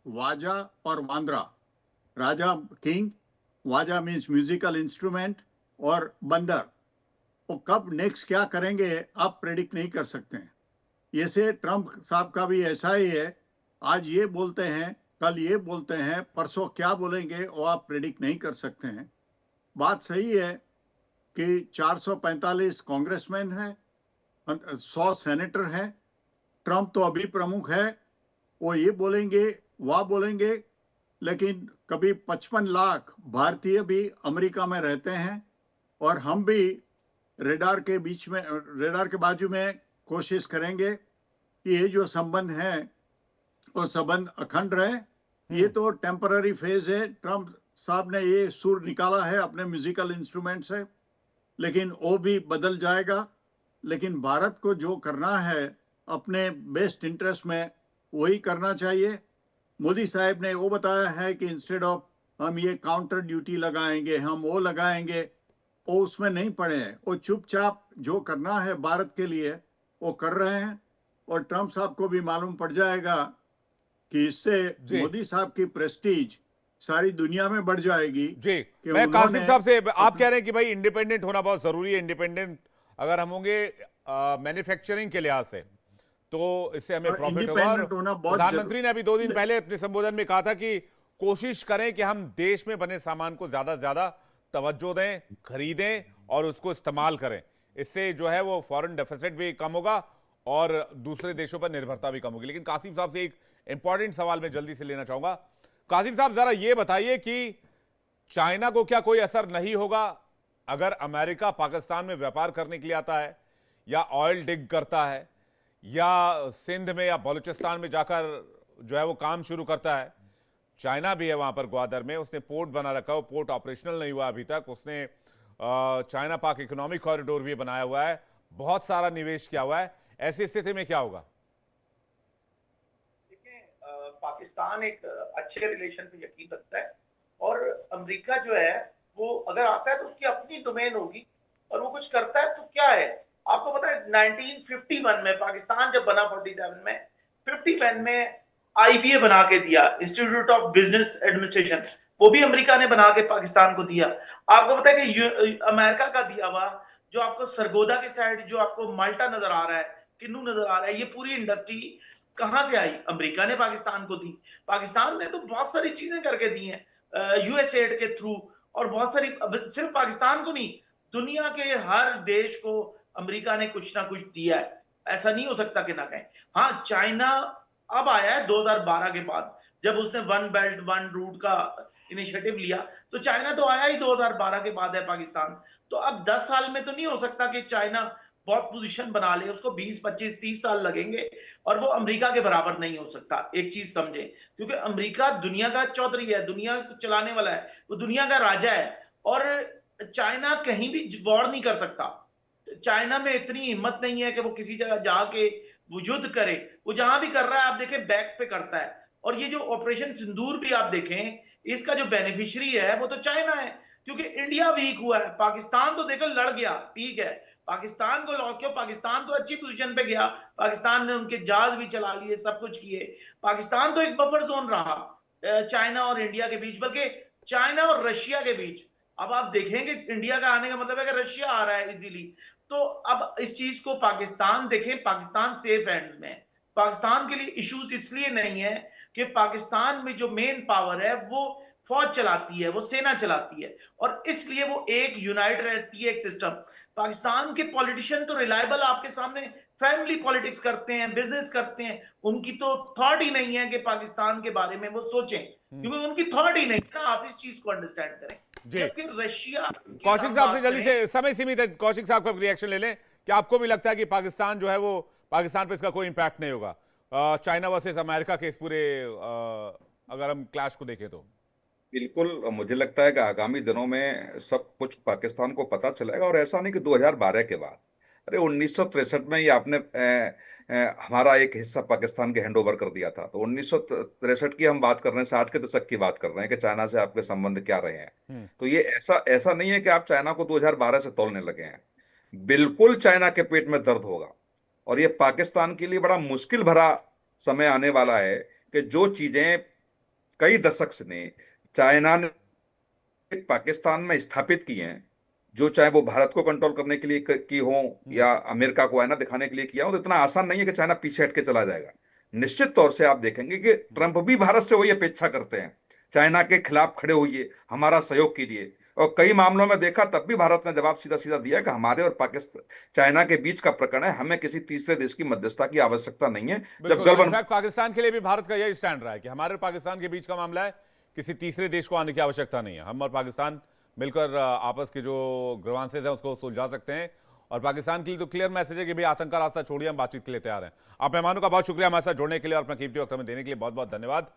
वाजा और वांद्रा। राजा किंग, वाजा मीन्स म्यूजिकल इंस्ट्रूमेंट, और बंदर। वो कब नेक्स्ट क्या करेंगे आप प्रेडिक्ट नहीं कर सकते हैं। ये से ट्रंप साहब का भी ऐसा ही है, आज ये बोलते हैं, कल ये बोलते हैं, परसों क्या बोलेंगे वो आप प्रेडिक्ट नहीं कर सकते हैं। बात सही है कि 445 कांग्रेसमैन हैं, 100 सेनेटर हैं, ट्रंप तो अभी प्रमुख है, वो ये बोलेंगे वह बोलेंगे, लेकिन कभी 55 लाख भारतीय भी अमेरिका में रहते हैं और हम भी रेडार के बाजू में कोशिश करेंगे कि ये जो संबंध है वो संबंध अखंड रहे। ये तो टेम्पररी फेज है, ट्रंप साहब ने ये सुर निकाला है अपने म्यूजिकल इंस्ट्रूमेंट से, लेकिन वो भी बदल जाएगा। लेकिन भारत को जो करना है अपने बेस्ट इंटरेस्ट में वही करना चाहिए। मोदी साहब ने वो बताया है कि इंस्टेड ऑफ हम ये काउंटर ड्यूटी लगाएंगे, हम वो लगाएंगे, वो उसमें नहीं पड़े हैं। वो चुपचाप जो करना है भारत के लिए वो कर रहे हैं, और ट्रंप साहब को भी मालूम पड़ जाएगा कि इससे मोदी साहब की प्रेस्टीज सारी दुनिया में बढ़ जाएगी। जी, मैं कासिम साहब से, आप कह रहे हैं कि भाई इंडिपेंडेंट होना बहुत जरूरी है। इंडिपेंडेंट अगर हम होंगे मैन्युफैक्चरिंग के लिहाज से तो इससे हमें प्रॉफिट होगा। प्रधानमंत्री ने अभी 2 दिन पहले अपने संबोधन में कहा था कि कोशिश करें कि हम देश में बने सामान को ज्यादा से ज्यादा तवज्जो दें, खरीदें और उसको इस्तेमाल करें। इससे जो है वो फॉरेन डेफिसिट भी कम होगा और दूसरे देशों पर निर्भरता भी कम होगी। लेकिन कासिम साहब से एक इंपॉर्टेंट सवाल मैं जल्दी से लेना चाहूंगा। कासिम साहब, जरा ये बताइए कि चाइना को क्या कोई असर नहीं होगा अगर अमेरिका पाकिस्तान में व्यापार करने के लिए आता है या ऑयल डिग करता है या सिंध में या बलूचिस्तान में जाकर जो है वो काम शुरू करता है, चाइना भी है वहां पर ग्वादर में, उसने पोर्ट बना रखा है, वो पोर्ट ऑपरेशनल नहीं हुआ अभी तक, उसने चाइना पाक इकोनॉमिक कॉरिडोर भी बनाया हुआ है, बहुत सारा निवेश किया हुआ है, ऐसी स्थिति में क्या होगा? पाकिस्तान एक अच्छे रिलेशन पे यकीन रखता है और अमेरिका जो है वो अगर आता है तो उसकी अपनी डोमेन होगी और वो कुछ करता है तो क्या है। आपको पता है 1951 में पाकिस्तान जब बना 47 में 51 में आईबीए बना के दिया, इंस्टीट्यूट ऑफ बिजनेस एडमिनिस्ट्रेशन, वो भी अमेरिका ने बना के पाकिस्तान को दिया। आपको पता है कि अमेरिका का दिया हुआ जो आपको सरगोदा के साइड जो आपको माल्टा नजर आ रहा है, किन्नू नजर आ रहा है, ये पूरी इंडस्ट्री कहां से आई? अमेरिका ने पाकिस्तान को दी। पाकिस्तान ने तो बहुत सारी चीजें करके दी हैं यूएसएड के थ्रू, और बहुत सारी, सिर्फ पाकिस्तान को नहीं, दुनिया के हर देश को अमेरिका ने कुछ ना कुछ दिया है। ऐसा नहीं हो सकता कि ना कहें। हाँ, चाइना अब आया है 2012 के बाद, जब उसने वन बेल्ट वन रूट का इनिशिएटिव लिया, तो चाइना तो आया ही 2012 के बाद है पाकिस्तान। तो अब 10 साल में तो नहीं हो सकता कि चाइना बहुत पोजीशन बना ले, उसको 20, 25, 30 साल लगेंगे और वो अमेरिका के बराबर नहीं हो सकता। एक चीज समझे, क्योंकि अमेरिका दुनिया का चौधरी है, दुनिया को चलाने वाला है, वो दुनिया का राजा है और चाइना कहीं भी वॉर नहीं कर सकता। चाइना में इतनी हिम्मत नहीं है कि वो किसी जगह जाके वो युद्ध करे। वो जहां भी कर रहा है आप देखें बैक पे करता है। और ये जो ऑपरेशन सिंदूर भी आप देखें, इसका जो बेनिफिशियरी है वो तो चाइना है, क्योंकि इंडिया वीक हुआ है। पाकिस्तान तो देखो लड़ गया, ठीक है, पाकिस्तान को लॉस किया, पाकिस्तान तो अच्छी पोजीशन पे गया, पाकिस्तान ने उनके जहाज भी चला लिए, सब कुछ किए। पाकिस्तान तो एक बफर जोन रहा चाइना और इंडिया के बीच, बल्कि चाइना और रशिया के बीच। अब आप देखेंगे इंडिया का आने का मतलब है कि रशिया आ रहा है इजीली। तो अब इस चीज को पाकिस्तान देखें, पाकिस्तान सेफ हैंड्स में है। पाकिस्तान के लिए इश्यूज इसलिए नहीं है कि पाकिस्तान में जो मेन पावर है वो फौज चलाती है, वो सेना चलाती है, और इसलिए वो एक यूनाइट रहती है, एक सिस्टम। पाकिस्तान के पॉलिटिशियन तो रिलायबल आपके सामने फैमिली पॉलिटिक्स करते हैं, बिजनेस करते हैं, उनकी तो थॉट ही नहीं है कि पाकिस्तान के बारे में वो सोचें, क्योंकि उनकी थॉट ही नहीं है ना। आप इस चीज को अंडरस्टैंड करें। जबकि रशिया, कौशिक साहब से जल्दी से, समय सीमित है, कौशिक साहब का रिएक्शन ले लें। क्या आपको भी लगता है कि पाकिस्तान जो है वो, पाकिस्तान पे इसका कोई इंपैक्ट नहीं होगा चाइना वर्सेस अमेरिका के इस पूरे अगर हम क्लैश को देखें तो? बिल्कुल, मुझे लगता है कि आगामी दिनों में सब कुछ पाकिस्तान को पता चलेगा। और ऐसा नहीं कि 2012 के बाद, अरे 1963 में ही आपने हमारा एक हिस्सा पाकिस्तान के हैंड ओवर कर दिया था। तो 1963 की हम बात कर रहे हैं, 60 के दशक की बात कर रहे हैं कि चाइना से आपके संबंध क्या रहे हैं। तो ये ऐसा ऐसा नहीं है कि आप चाइना को 2012 से तोलने लगे हैं। बिल्कुल चाइना के पेट में दर्द होगा और ये पाकिस्तान के लिए बड़ा मुश्किल भरा समय आने वाला है कि जो चीजें कई दशक से चाइना ने पाकिस्तान में स्थापित की हैं, जो चाहे वो भारत को कंट्रोल करने के लिए की हो या अमेरिका को आईना दिखाने के लिए किया हो, तो इतना आसान नहीं है कि चाइना पीछे हट के चला जाएगा। निश्चित तौर से आप देखेंगे कि ट्रंप भी भारत से वही अपेक्षा करते हैं, चाइना के खिलाफ खड़े होइए, हमारा सहयोग कीजिए। और कई मामलों में देखा तब भी भारत ने जवाब सीधा सीधा दिया कि हमारे और पाकिस्तान चाइना के बीच का प्रकरण है, हमें किसी तीसरे देश की मध्यस्थता की आवश्यकता नहीं है। जब इनफैक्ट पाकिस्तान के लिए भी भारत का यही स्टैंड रहा है कि हमारे और पाकिस्तान के बीच का मामला है, किसी तीसरे देश को आने की आवश्यकता नहीं है, हम और पाकिस्तान मिलकर आपस के जो ग्रीवांसेस हैं उसको सुलझा सकते हैं। और पाकिस्तान के लिए तो क्लियर मैसेज है कि भाई आतंक का रास्ता छोड़िए, हम बातचीत के लिए तैयार हैं। आप मेहमानों का बहुत शुक्रिया हमारे साथ जुड़ने के लिए और अपना कीमती वक्त हमें देने के लिए बहुत बहुत धन्यवाद।